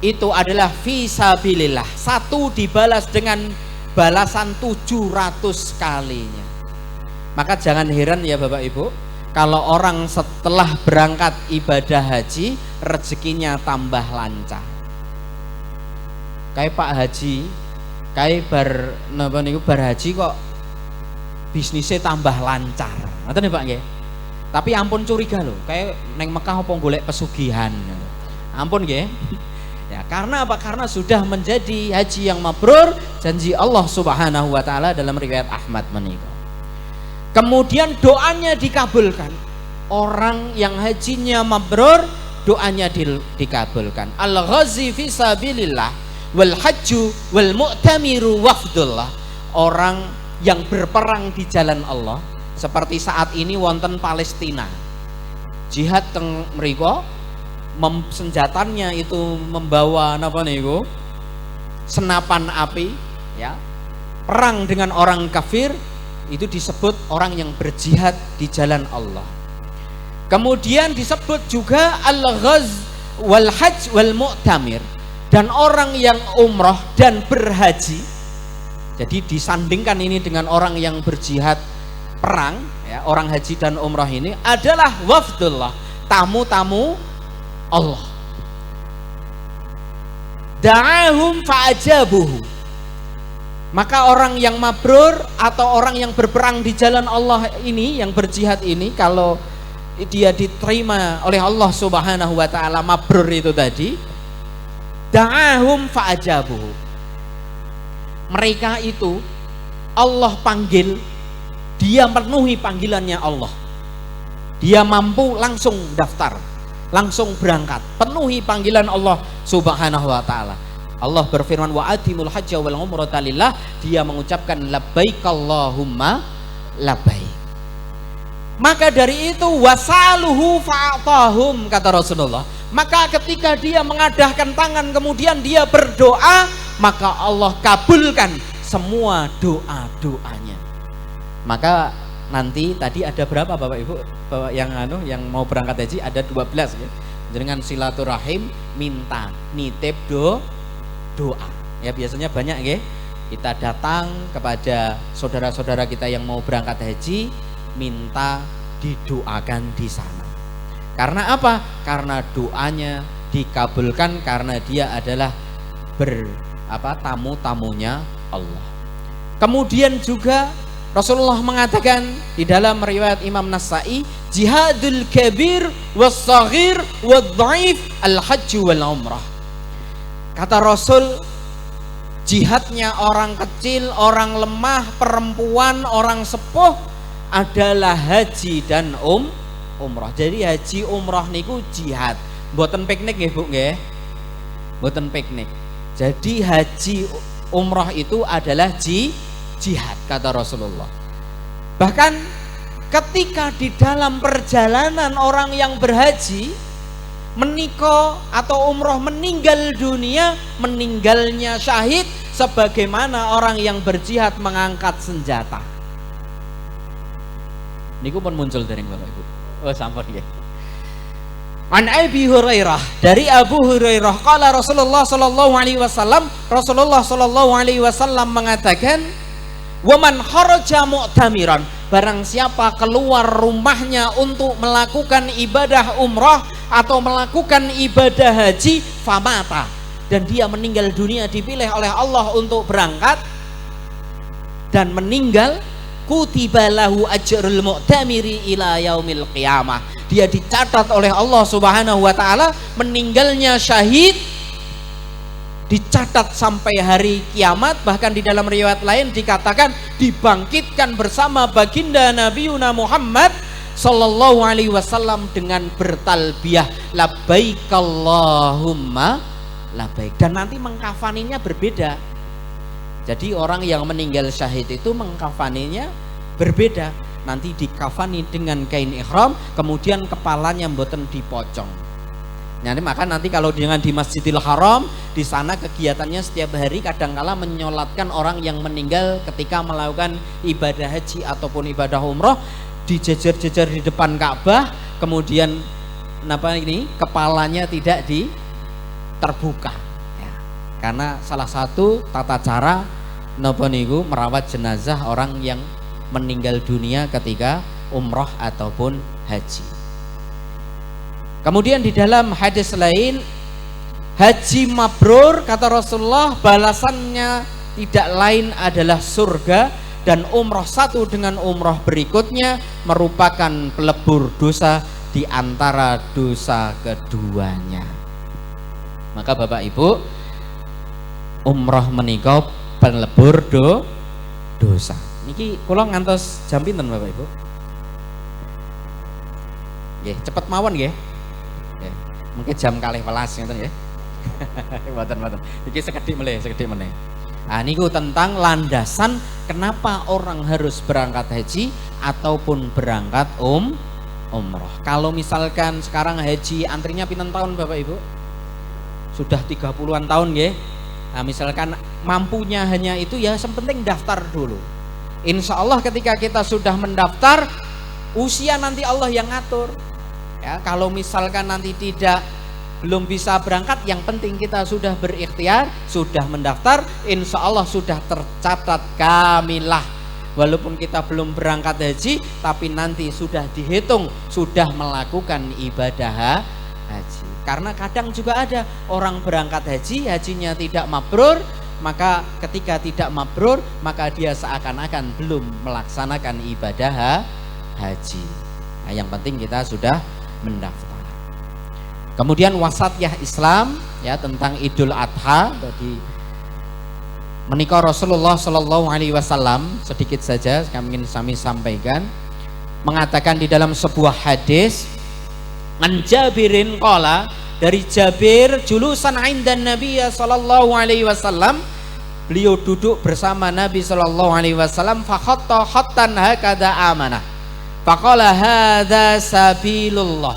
itu adalah fisabilillah, satu dibalas dengan balasan 700 kalinya. Maka jangan heran ya Bapak Ibu, kalau orang setelah berangkat ibadah haji rezekinya tambah lancar. Kayak Pak Haji, kayak bar haji kok bisnisnya tambah lancar. Ngoten Pak nggih. Tapi ampun curiga loh, kayak neng Mekah apa golek pesugihan. Ampun nggih. Ya, karena apa? Karena sudah menjadi haji yang mabrur, janji Allah Subhanahu wa taala dalam riwayat Ahmad menika. Kemudian doanya dikabulkan. Orang yang hajinya mabrur, doanya dikabulkan. Al-ghazi fi sabilillah wal hajju wal mu'tamiru wafdullah. Orang yang berperang di jalan Allah, seperti saat ini wonten Palestina. Jihad teng mriko, senjatanya itu membawa napa niku? Senapan api, ya. Perang dengan orang kafir itu disebut orang yang berjihad di jalan Allah. Kemudian disebut juga al-ghaz wal hajj wal mu'tamir, dan orang yang umrah dan berhaji. Jadi disandingkan ini dengan orang yang berjihad perang, ya, orang haji dan umrah ini adalah wafdullah, tamu-tamu Allah. Da'ahum fa'ajabuhu. Maka orang yang mabrur atau orang yang berperang di jalan Allah ini, yang berjihad ini, kalau dia diterima oleh Allah Subhanahu wa ta'ala, mabrur itu tadi, da'ahum fa'ajabuhu. Mereka itu Allah panggil, dia memenuhi panggilannya Allah. Dia mampu langsung daftar, langsung berangkat, penuhi panggilan Allah Subhanahu wa ta'ala. Allah berfirman wa atimul hajja wal umrata lillah, dia mengucapkan labbaik Allahumma labbaik. Maka dari itu wasaluhu fa'atahum, kata Rasulullah. Maka ketika dia mengadahkan tangan kemudian dia berdoa, maka Allah kabulkan semua doa-doanya. Maka nanti tadi ada berapa Bapak Ibu yang mau berangkat haji? Ada 12 ya. Dengan silaturahim, minta nitip doa. Ya biasanya banyak ya. Kita datang kepada saudara-saudara kita yang mau berangkat haji, minta didoakan di sana. Karena apa? Karena doanya dikabulkan, karena dia adalah tamu-tamunya Allah. Kemudian juga Rasulullah mengatakan di dalam riwayat Imam Nasai, jihadul kabir was-saghir wad-dhaif al-hajj wal umrah. Kata Rasul, jihadnya orang kecil, orang lemah, perempuan, orang sepuh adalah haji dan umroh. Jadi haji umroh niku jihad. Mboten piknik nggih Bu nggih. Mboten piknik. Jadi haji umroh itu adalah jihad kata Rasulullah. Bahkan ketika di dalam perjalanan orang yang berhaji menikah atau umroh meninggal dunia, meninggalnya syahid sebagaimana orang yang berjihad mengangkat senjata. Niku pun muncul dari Bapak Ibu. Oh sampun nggih. An Abi Hurairah, dari Abu Hurairah qala Rasulullah sallallahu alaihi wasallam, Rasulullah sallallahu alaihi wasallam mengatakan, "Wa man kharaja mu'tamiran," barang siapa keluar rumahnya untuk melakukan ibadah umrah atau melakukan ibadah haji, famata, dan dia meninggal dunia, dipilih oleh Allah untuk berangkat dan meninggal, kutiba lahu ajrul mu'tamiri ila yaumil qiyamah, dia dicatat oleh Allah Subhanahu wa taala meninggalnya syahid, dicatat sampai hari kiamat. Bahkan di dalam riwayat lain dikatakan dibangkitkan bersama baginda Nabiuna Muhammad sallallahu alaihi wasallam dengan bertalbiyah labbaik Allahumma labbaik, dan nanti mengkafaninya berbeda. Jadi orang yang meninggal syahid itu mengkafaninya berbeda. Nanti dikafani dengan kain ihram, kemudian kepalanya mboten dipocong. Nanti kalau dengan di Masjidil Haram, di sana kegiatannya setiap hari kadangkala menyolatkan orang yang meninggal ketika melakukan ibadah haji ataupun ibadah umroh, dijejer-jejer di depan Ka'bah, kemudian kepalanya tidak terbuka. Karena salah satu tata cara napa niku merawat jenazah orang yang meninggal dunia ketika umroh ataupun haji. Kemudian di dalam hadis lain, haji mabrur kata Rasulullah balasannya tidak lain adalah surga, dan umroh satu dengan umroh berikutnya merupakan pelebur dosa di antara dosa keduanya. Maka Bapak Ibu, umroh menika pelebur dosa. Niki kula ngantos jam pinten Bapak Ibu? Nggih, cepet mawon nggih. Mungkin jam 12 ngoten nggih. Mboten. Iki sekedhik meneh. Nah, niku tentang landasan kenapa orang harus berangkat haji ataupun berangkat umroh. Kalau misalkan sekarang haji antrinya pinten tahun Bapak Ibu? Sudah 30-an tahun nggih. Nah, misalkan mampunya hanya itu, ya sepenting daftar dulu. Insya Allah ketika kita sudah mendaftar, usia nanti Allah yang ngatur. Ya, kalau misalkan nanti belum bisa berangkat, yang penting kita sudah berikhtiar, sudah mendaftar, insya Allah sudah tercatat kamilah. Walaupun kita belum berangkat haji, tapi nanti sudah dihitung, sudah melakukan ibadah haji. Karena kadang juga ada orang berangkat haji, hajinya tidak mabrur, maka ketika tidak mabrur, maka dia seakan-akan belum melaksanakan ibadah haji. Nah, yang penting kita sudah mendaftar. Kemudian wasatiyah Islam ya tentang Idul Adha, bagi menikah Rasulullah Shallallahu Alaihi Wasallam, sedikit saja kami ingin sampaikan, mengatakan di dalam sebuah hadis, an Jabirin qala, dari Jabir julusan indan Nabi sallallahu alaihi wasallam, beliau duduk bersama Nabi sallallahu alaihi wasallam, fa khatta khattan hakada amanah faqala hadza sabilullah.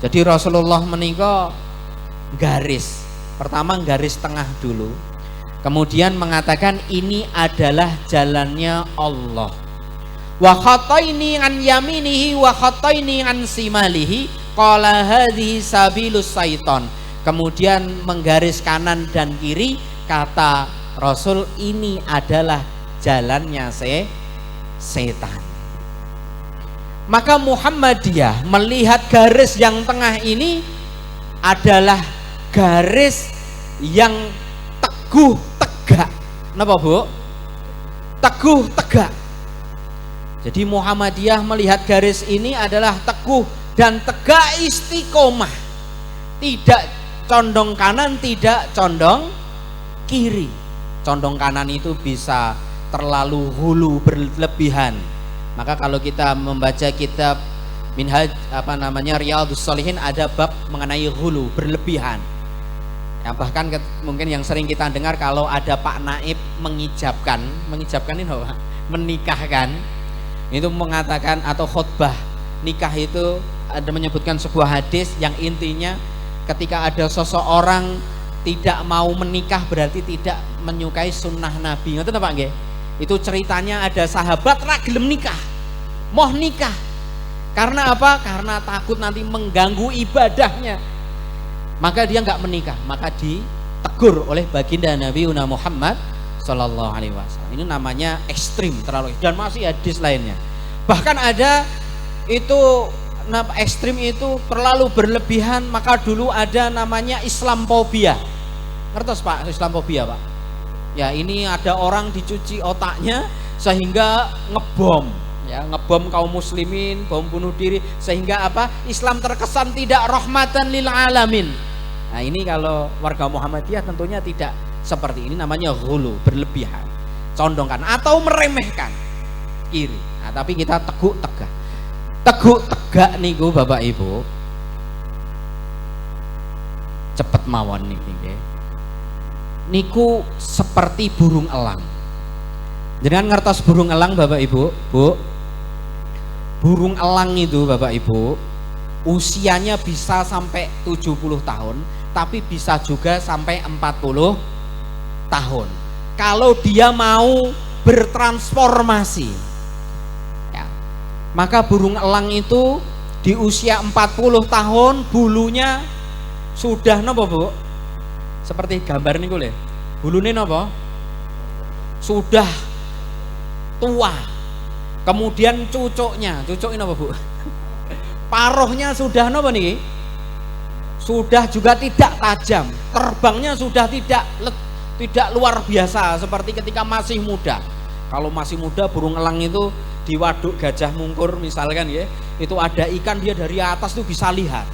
Jadi Rasulullah menika garis pertama, garis tengah dulu, kemudian mengatakan ini adalah jalannya Allah. Wa khataini an yaminihi wa khataini an simalihi qala hadhihi sabilus syaiton. Kemudian menggaris kanan dan kiri, kata Rasul ini adalah jalannya setan. Maka Muhammadiyah melihat garis yang tengah ini adalah garis yang teguh tegak. Napa Bu? Teguh tegak. Jadi Muhammadiyah melihat garis ini adalah teguh dan tegak, istiqomah, tidak condong kanan, tidak condong kiri. Condong kanan itu bisa terlalu hulu berlebihan, Maka kalau kita membaca kitab Minhaj Riyadhus Shalihin, ada bab mengenai hulu, berlebihan. Ya, bahkan mungkin yang sering kita dengar kalau ada Pak Naib mengijabkan ini apa? Menikahkan, itu mengatakan, atau khutbah nikah itu ada menyebutkan sebuah hadis yang intinya ketika ada seseorang tidak mau menikah berarti tidak menyukai sunnah Nabi. Ngerti Pak nggih? Itu ceritanya ada sahabat ra gelem nikah, mau nikah. Karena apa? Karena takut nanti mengganggu ibadahnya. Maka dia nggak menikah, maka ditegur oleh baginda Nabi Muhammad Sallallahu Alaihi Wasallam. Ini namanya ekstrim, terlalu, dan masih hadis lainnya. Bahkan ada itu ekstrim itu terlalu berlebihan, maka dulu ada namanya Islamophobia. Ngertos Pak Islamophobia Pak? Ya, ini ada orang dicuci otaknya sehingga ngebom, ya, ngebom kaum muslimin, bom bunuh diri, sehingga apa? Islam terkesan tidak rahmatan lil alamin. Nah, ini kalau warga Muhammadiyah tentunya tidak seperti ini, namanya ghulu, berlebihan, condongkan atau meremehkan kiri. Nah, tapi kita teguk tegak niku Bapak Ibu, cepet mawon niki. Niku seperti burung elang. Jangan ngertos burung elang Bapak Ibu, Bu. Burung elang itu Bapak Ibu usianya bisa sampai 70 tahun, tapi bisa juga sampai 40 tahun. Kalau dia mau bertransformasi, ya, maka burung elang itu di usia 40 tahun bulunya sudah napa Bu? Seperti gambar niku lho. Bulune napa? Sudah tua. Kemudian cucuknya napa Bu? Paruhnya sudah napa niki? Sudah juga tidak tajam. Terbangnya sudah tidak luar biasa seperti ketika masih muda. Kalau masih muda burung elang itu di waduk Gajah Mungkur misalkan ya, itu ada ikan, dia dari atas tuh bisa lihat.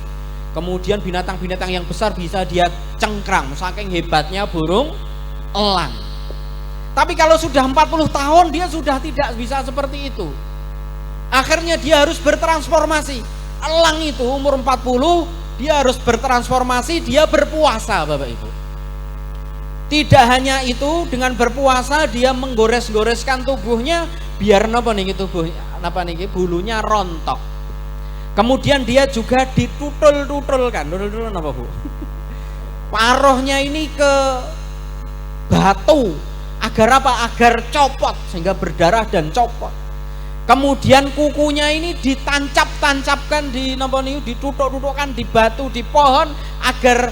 Kemudian binatang-binatang yang besar bisa dia cengkrang, saking hebatnya burung elang. Tapi kalau sudah 40 tahun dia sudah tidak bisa seperti itu. Akhirnya dia harus bertransformasi. Elang itu umur 40 dia harus bertransformasi, dia berpuasa Bapak Ibu. Tidak hanya itu, dengan berpuasa dia menggores-goreskan tubuhnya biar napa niki bulunya rontok. Kemudian dia juga ditutul-tutulkan. Tutul apa Bu? Paruhnya ini ke batu agar apa? Agar copot sehingga berdarah dan copot. Kemudian kukunya ini ditancap-tancapkan di napa niku, ditutuk-tutukkan di batu, di pohon agar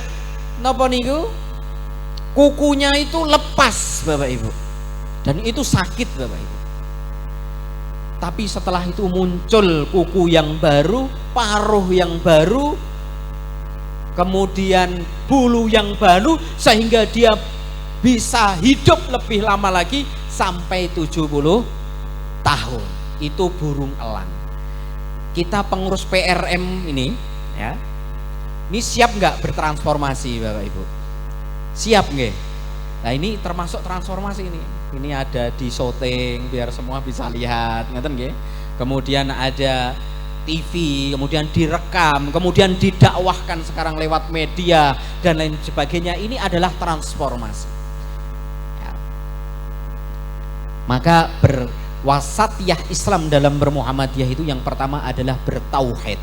napa niku kukunya itu lepas Bapak Ibu. Dan itu sakit Bapak Ibu. Tapi setelah itu muncul kuku yang baru, paruh yang baru, kemudian bulu yang baru, sehingga dia bisa hidup lebih lama lagi sampai 70 tahun. Itu burung elang. Kita pengurus PRM ini ya, ini siap nggak bertransformasi Bapak Ibu? Siap nggak? Nah, ini termasuk transformasi ini. Ini ada di syuting biar semua bisa lihat, ngeten nggih. Kemudian ada TV, kemudian direkam, kemudian didakwahkan sekarang lewat media dan lain sebagainya. Ini adalah transformasi. Ya. Maka berwasatiyah Islam dalam bermuhammadiyah itu yang pertama adalah bertauhid.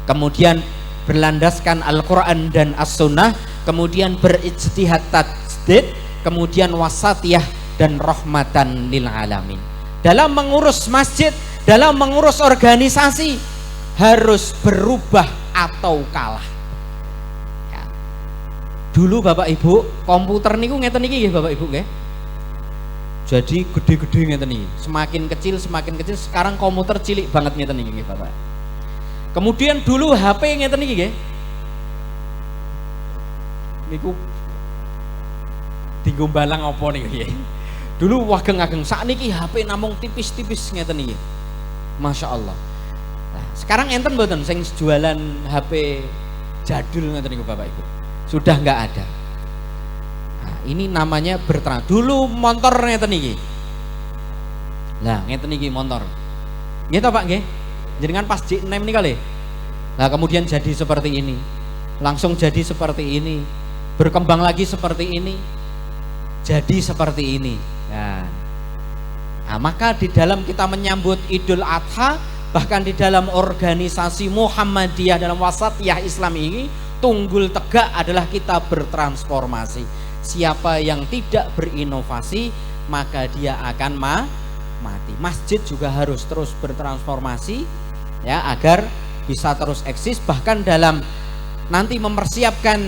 Kemudian berlandaskan Al-Qur'an dan As-Sunnah, kemudian berijtihad tajdid, kemudian wasatiyah dan rahmatan lil alamin. Dalam mengurus masjid, dalam mengurus organisasi harus berubah atau kalah. Ya. Dulu Bapak Ibu komputer niku ngeten niki nggih Bapak Ibu nggih. Jadi gede-gede ngeten niki. Semakin kecil, sekarang komputer cilik banget ngeten niki nggih Bapak. Kemudian dulu HP ngeten niki nggih. Niku tinggu balang apa nih ya? Dulu wageng-ageng, saat niki HP namung tipis-tipis ngeten niki. Masya Allah. Nah, sekarang enten mboten sing jualan HP jadul ngeten niku Bapak Ibu. Sudah nggak ada. Nah, ini namanya bertrans. Dulu motor ngeten niki. Nah, ngeten niki motor. Gitu Pak nggih. Jenengan pas J6 nih kali. Nah, kemudian jadi seperti ini. Langsung jadi seperti ini. Berkembang lagi seperti ini. Jadi seperti ini. Nah, maka di dalam kita menyambut Idul Adha, bahkan di dalam organisasi Muhammadiyah dalam wasatiyah Islam ini, tunggul tegak adalah kita bertransformasi. Siapa yang tidak berinovasi, maka dia akan mati. Masjid juga harus terus bertransformasi ya, agar bisa terus eksis. Bahkan dalam nanti mempersiapkan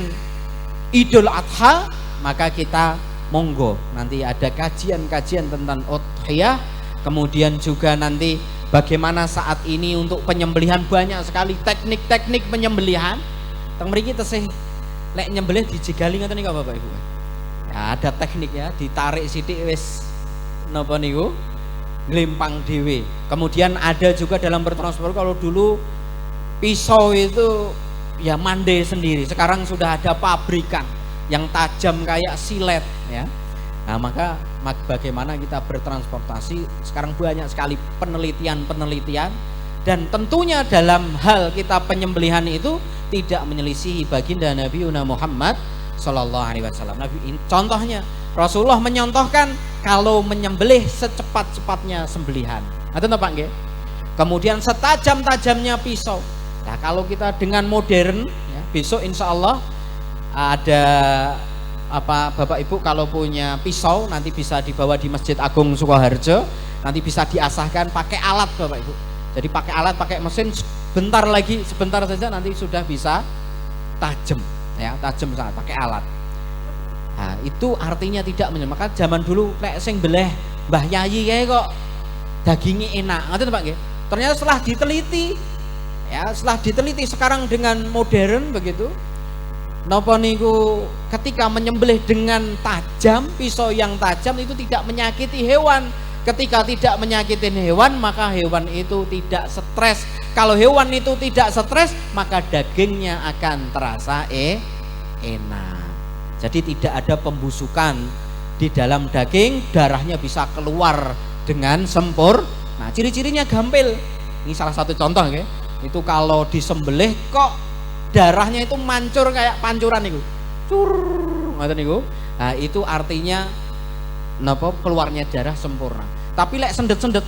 Idul Adha, maka kita monggo nanti ada kajian-kajian tentang udhiyah, kemudian juga nanti bagaimana saat ini untuk penyembelihan, banyak sekali teknik-teknik penyembelihan. Teng mriki tesih lek nyembelih dijegali ngoten niku Bapak Ibu. Ya, ada teknik ya, ditarik sithik wis napa niku nglimpang dhewe. Kemudian ada juga dalam bertransformasi, kalau dulu pisau itu ya mandai sendiri, sekarang sudah ada pabrikan yang tajam kayak silet ya. Nah, maka bagaimana kita bertransportasi, sekarang banyak sekali penelitian dan tentunya dalam hal kita penyembelihan itu tidak menyelisihi baginda Nabi Muhammad Sallallahu Alaihi Wasallam. Contohnya Rasulullah menyontohkan kalau menyembelih secepat-cepatnya sembelihan. Ada Pak nggih? Kemudian setajam-tajamnya pisau. Nah, kalau kita dengan modern ya, besok insya Allah ada apa, Bapak Ibu kalau punya pisau nanti bisa dibawa di Masjid Agung Sukoharjo, nanti bisa diasahkan pakai alat Bapak Ibu. Jadi pakai alat, pakai mesin, sebentar saja nanti sudah bisa tajam ya, tajam sangat pakai alat. Nah, itu artinya tidak maka zaman dulu lek sing beleh Mbah Yayi kayak kok dagingnya enak. Ngoten Pak nggih. Ternyata setelah diteliti sekarang dengan modern begitu, napa niku ketika menyembelih dengan tajam, pisau yang tajam itu tidak menyakiti hewan. Ketika tidak menyakiti hewan, maka hewan itu tidak stres. Kalau hewan itu tidak stres, maka dagingnya akan terasa enak. Jadi tidak ada pembusukan di dalam daging, darahnya bisa keluar dengan sempurna. Nah, ciri-cirinya gampil. Ini salah satu contoh ya. Itu kalau disembelih kok darahnya itu mancur kayak pancuran itu. Cur, ngoten niku. Nah, itu artinya napa keluarnya darah sempurna. Tapi lek sendet-sendet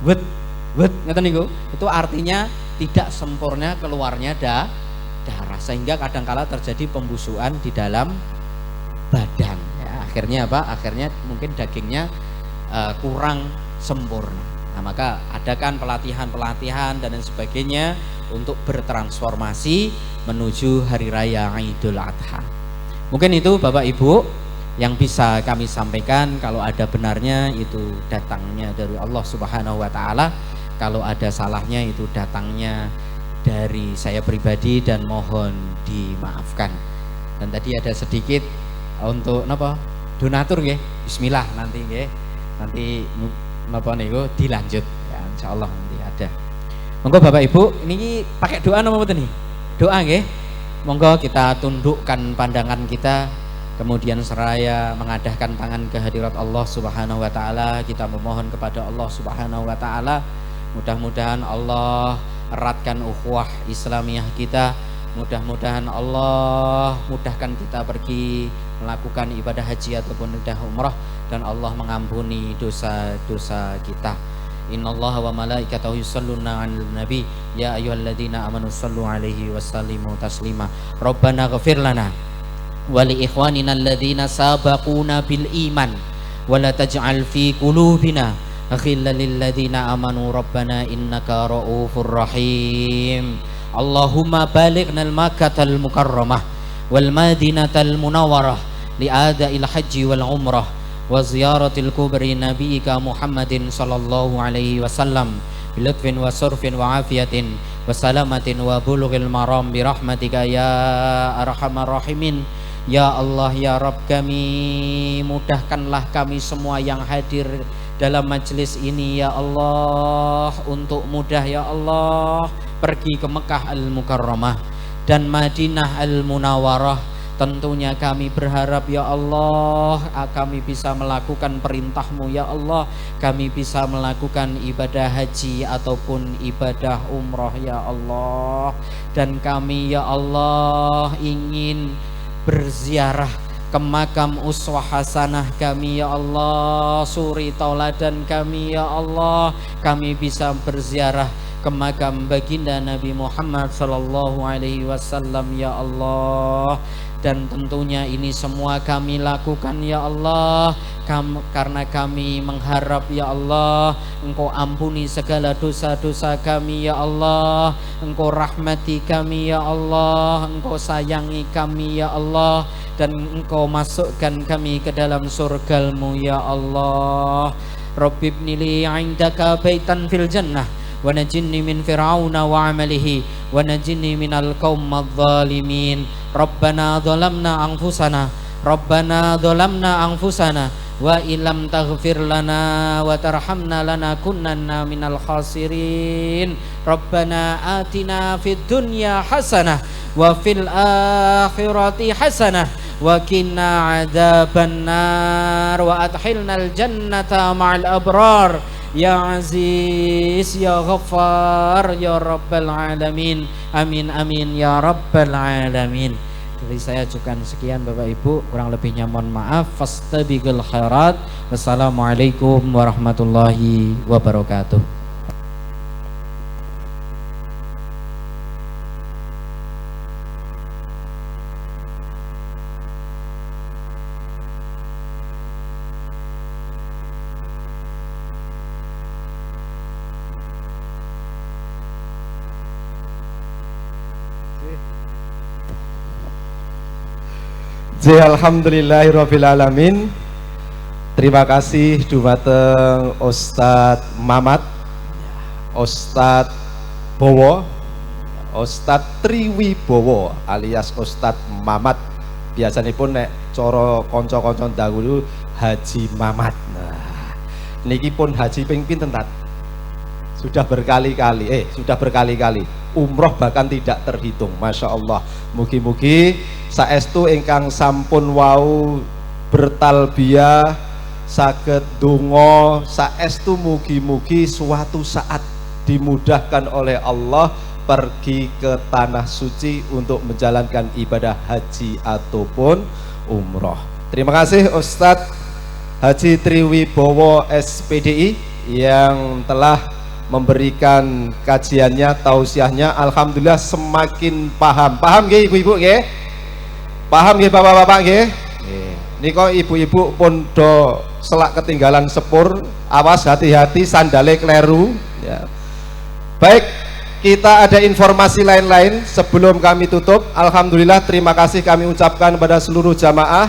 wet ngoten niku, itu artinya tidak sempurna keluarnya darah, sehingga kadangkala terjadi pembusukan di dalam badan ya. Akhirnya apa? Akhirnya mungkin dagingnya kurang sempurna. Nah, maka adakan pelatihan dan lain sebagainya untuk bertransformasi menuju hari raya Idul Adha. Mungkin itu Bapak Ibu yang bisa kami sampaikan. Kalau ada benarnya itu datangnya dari Allah Subhanahu wa taala, kalau ada salahnya itu datangnya dari saya pribadi dan mohon dimaafkan. Dan tadi ada sedikit untuk napa? Donatur nggih. Bismillah nanti nggih. Nanti napa niku dilanjut ya, insyaallah nanti ada. Monggo Bapak Ibu, ini pakai doa napa mboten nih? Doa nggih. Monggo kita tundukkan pandangan kita, kemudian seraya mengadahkan tangan ke hadirat Allah Subhanahu wa taala. Kita memohon kepada Allah Subhanahu wa taala, mudah-mudahan Allah eratkan ukhuwah Islamiyah kita. Mudah-mudahan Allah mudahkan kita pergi melakukan ibadah haji ataupun ibadah umrah, dan Allah mengampuni dosa-dosa kita. Innallaha wa malaikatahu yusholluna 'alan nabi ya ayyuhalladzina amanu shallu 'alaihi wasallimu taslima. Rabbana ighfir lana wa li ikhwanina alladzina sabaquna bil iman wa la taj'al fi qulubina ghillan lil ladzina amanu rabbana innaka ra'ufur rahim. Allahumma balighna al-makkatal mukarramah wal madinatal munawwarah li ada'il haji wal umrah wa ziyaratil kubri nabiyyika Muhammadin sallallahu alaihi wasallam bi lutfin wa surfin wa afiyatin wa salamatin wa bulughil maram bi rahmatika ya arhamar rahimin. Ya Allah ya Rabb kami, mudahkanlah kami semua yang hadir dalam majelis ini ya Allah, untuk mudah ya Allah pergi ke Mekah Al-Mukarramah dan Madinah Al-Munawwarah Tentunya kami berharap ya Allah, kami bisa melakukan perintah-Mu ya Allah, kami bisa melakukan ibadah haji ataupun ibadah umroh ya Allah. Dan kami ya Allah ingin berziarah ke makam uswah hasanah kami ya Allah, suri tauladan kami ya Allah. Kami bisa berziarah ke makam baginda Nabi Muhammad sallallahu alaihi wasallam ya Allah. Dan tentunya ini semua kami lakukan ya Allah karena kami mengharap ya Allah Engkau ampuni segala dosa-dosa kami ya Allah, Engkau rahmati kami ya Allah, Engkau sayangi kami ya Allah, dan Engkau masukkan kami ke dalam surga-Mu ya Allah. Rabbi ibnili 'indaka baitan fil jannah wa najinni min fir'auna wa 'amalihi wa najinni minal qaumidz zalimin. Rabbana dhalamna anfusana wa illam taghfir lana wa tarhamna lanakunanna minal khasirin. Rabbana atina fid dunya hasanah wa fil akhirati hasanah wa qina adzabannar wa adkhilnal jannata ma'al abrar. Ya Aziz, Ya Ghaffar, Ya Rabbal Alamin. Amin, amin, Ya Rabbal Alamin. Jadi saya ajukan sekian Bapak Ibu, kurang lebihnya mohon maaf. Fastabiqul khairat. Wassalamualaikum warahmatullahi wabarakatuh. Alhamdulillahirabbil alamin. Terima kasih dumateng Ustadz Mamat, Ustadz Bowo, Ustadz Triwibowo alias Ustadz Mamat. Biasanipun nek cara kanca-kanca dahulu Haji Mamat. Nah, niki pun haji ping pinten tat? Sudah berkali-kali, umroh bahkan tidak terhitung. Masya Allah. Mugi-mugi saestu ingkang sampun wau bertalbiyah saged donga saestu mugi-mugi suatu saat dimudahkan oleh Allah pergi ke tanah suci untuk menjalankan ibadah haji ataupun umroh. Terima kasih Ustadz Haji Triwibowo SPDI yang telah memberikan kajiannya, tausiahnya. Alhamdulillah semakin paham nggih ibu-ibu nggih? Paham nggih bapak-bapak nggih? Niko ibu-ibu pun do selak ketinggalan sepur, awas hati-hati sandale kleru ya. Baik, kita ada informasi lain-lain sebelum kami tutup. Alhamdulillah terima kasih kami ucapkan kepada seluruh jamaah.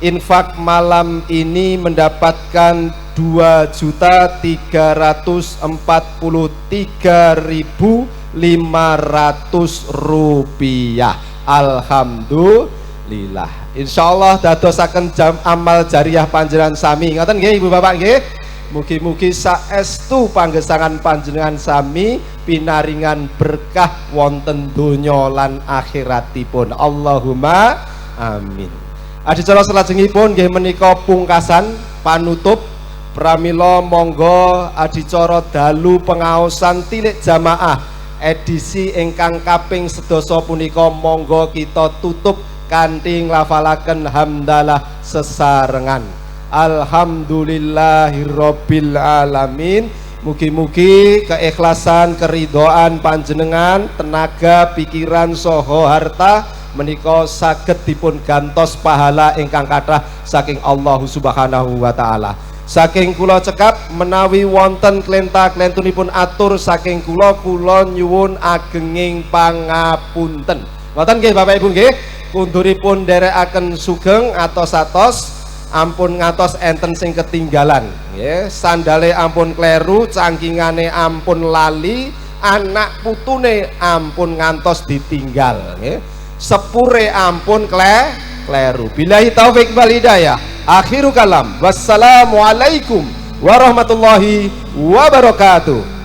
Infak malam ini mendapatkan 2.343.500 rupiah. Alhamdulillah. Insyaallah dadosaken jam amal jariah panjenengan sami. Ngoten nggih Ibu Bapak nggih? Mugi-mugi saestu panggesangan panjenengan sami pinaringan berkah wonten donya lan akhiratipun. Allahumma amin. Adicara salajengipun nggih menika pungkasan panutup. Pramila monggo adicara dalu pengaosan tilik jamaah edisi ingkang kaping 11 punika monggo kita tutup kanthi nglafalaken hamdalah sesarengan. Alhamdulillahirabbil alamin. Mugi-mugi keikhlasan, keridhaan panjenengan, tenaga, pikiran, saha harta menika saged dipun gantos pahala ingkang kathah saking Allah Subhanahu wa taala. Saking kula cekap menawi wonten klenta-klentunipun atur saking kula nyuwun agenging pangapunten. Ngoten nggih Bapak Ibu nggih? Kunduripun nderekaken sugeng atos-atos ampun ngantos enten sing ketinggalan nggih. Sandale ampun kleru, cangkingane ampun lali, anak putune ampun ngantos ditinggal nggih. Sepure ampun kleru. Billahi taufik wal hidayah. Akhiru kalam. Wassalamualaikum warahmatullahi wabarakatuh.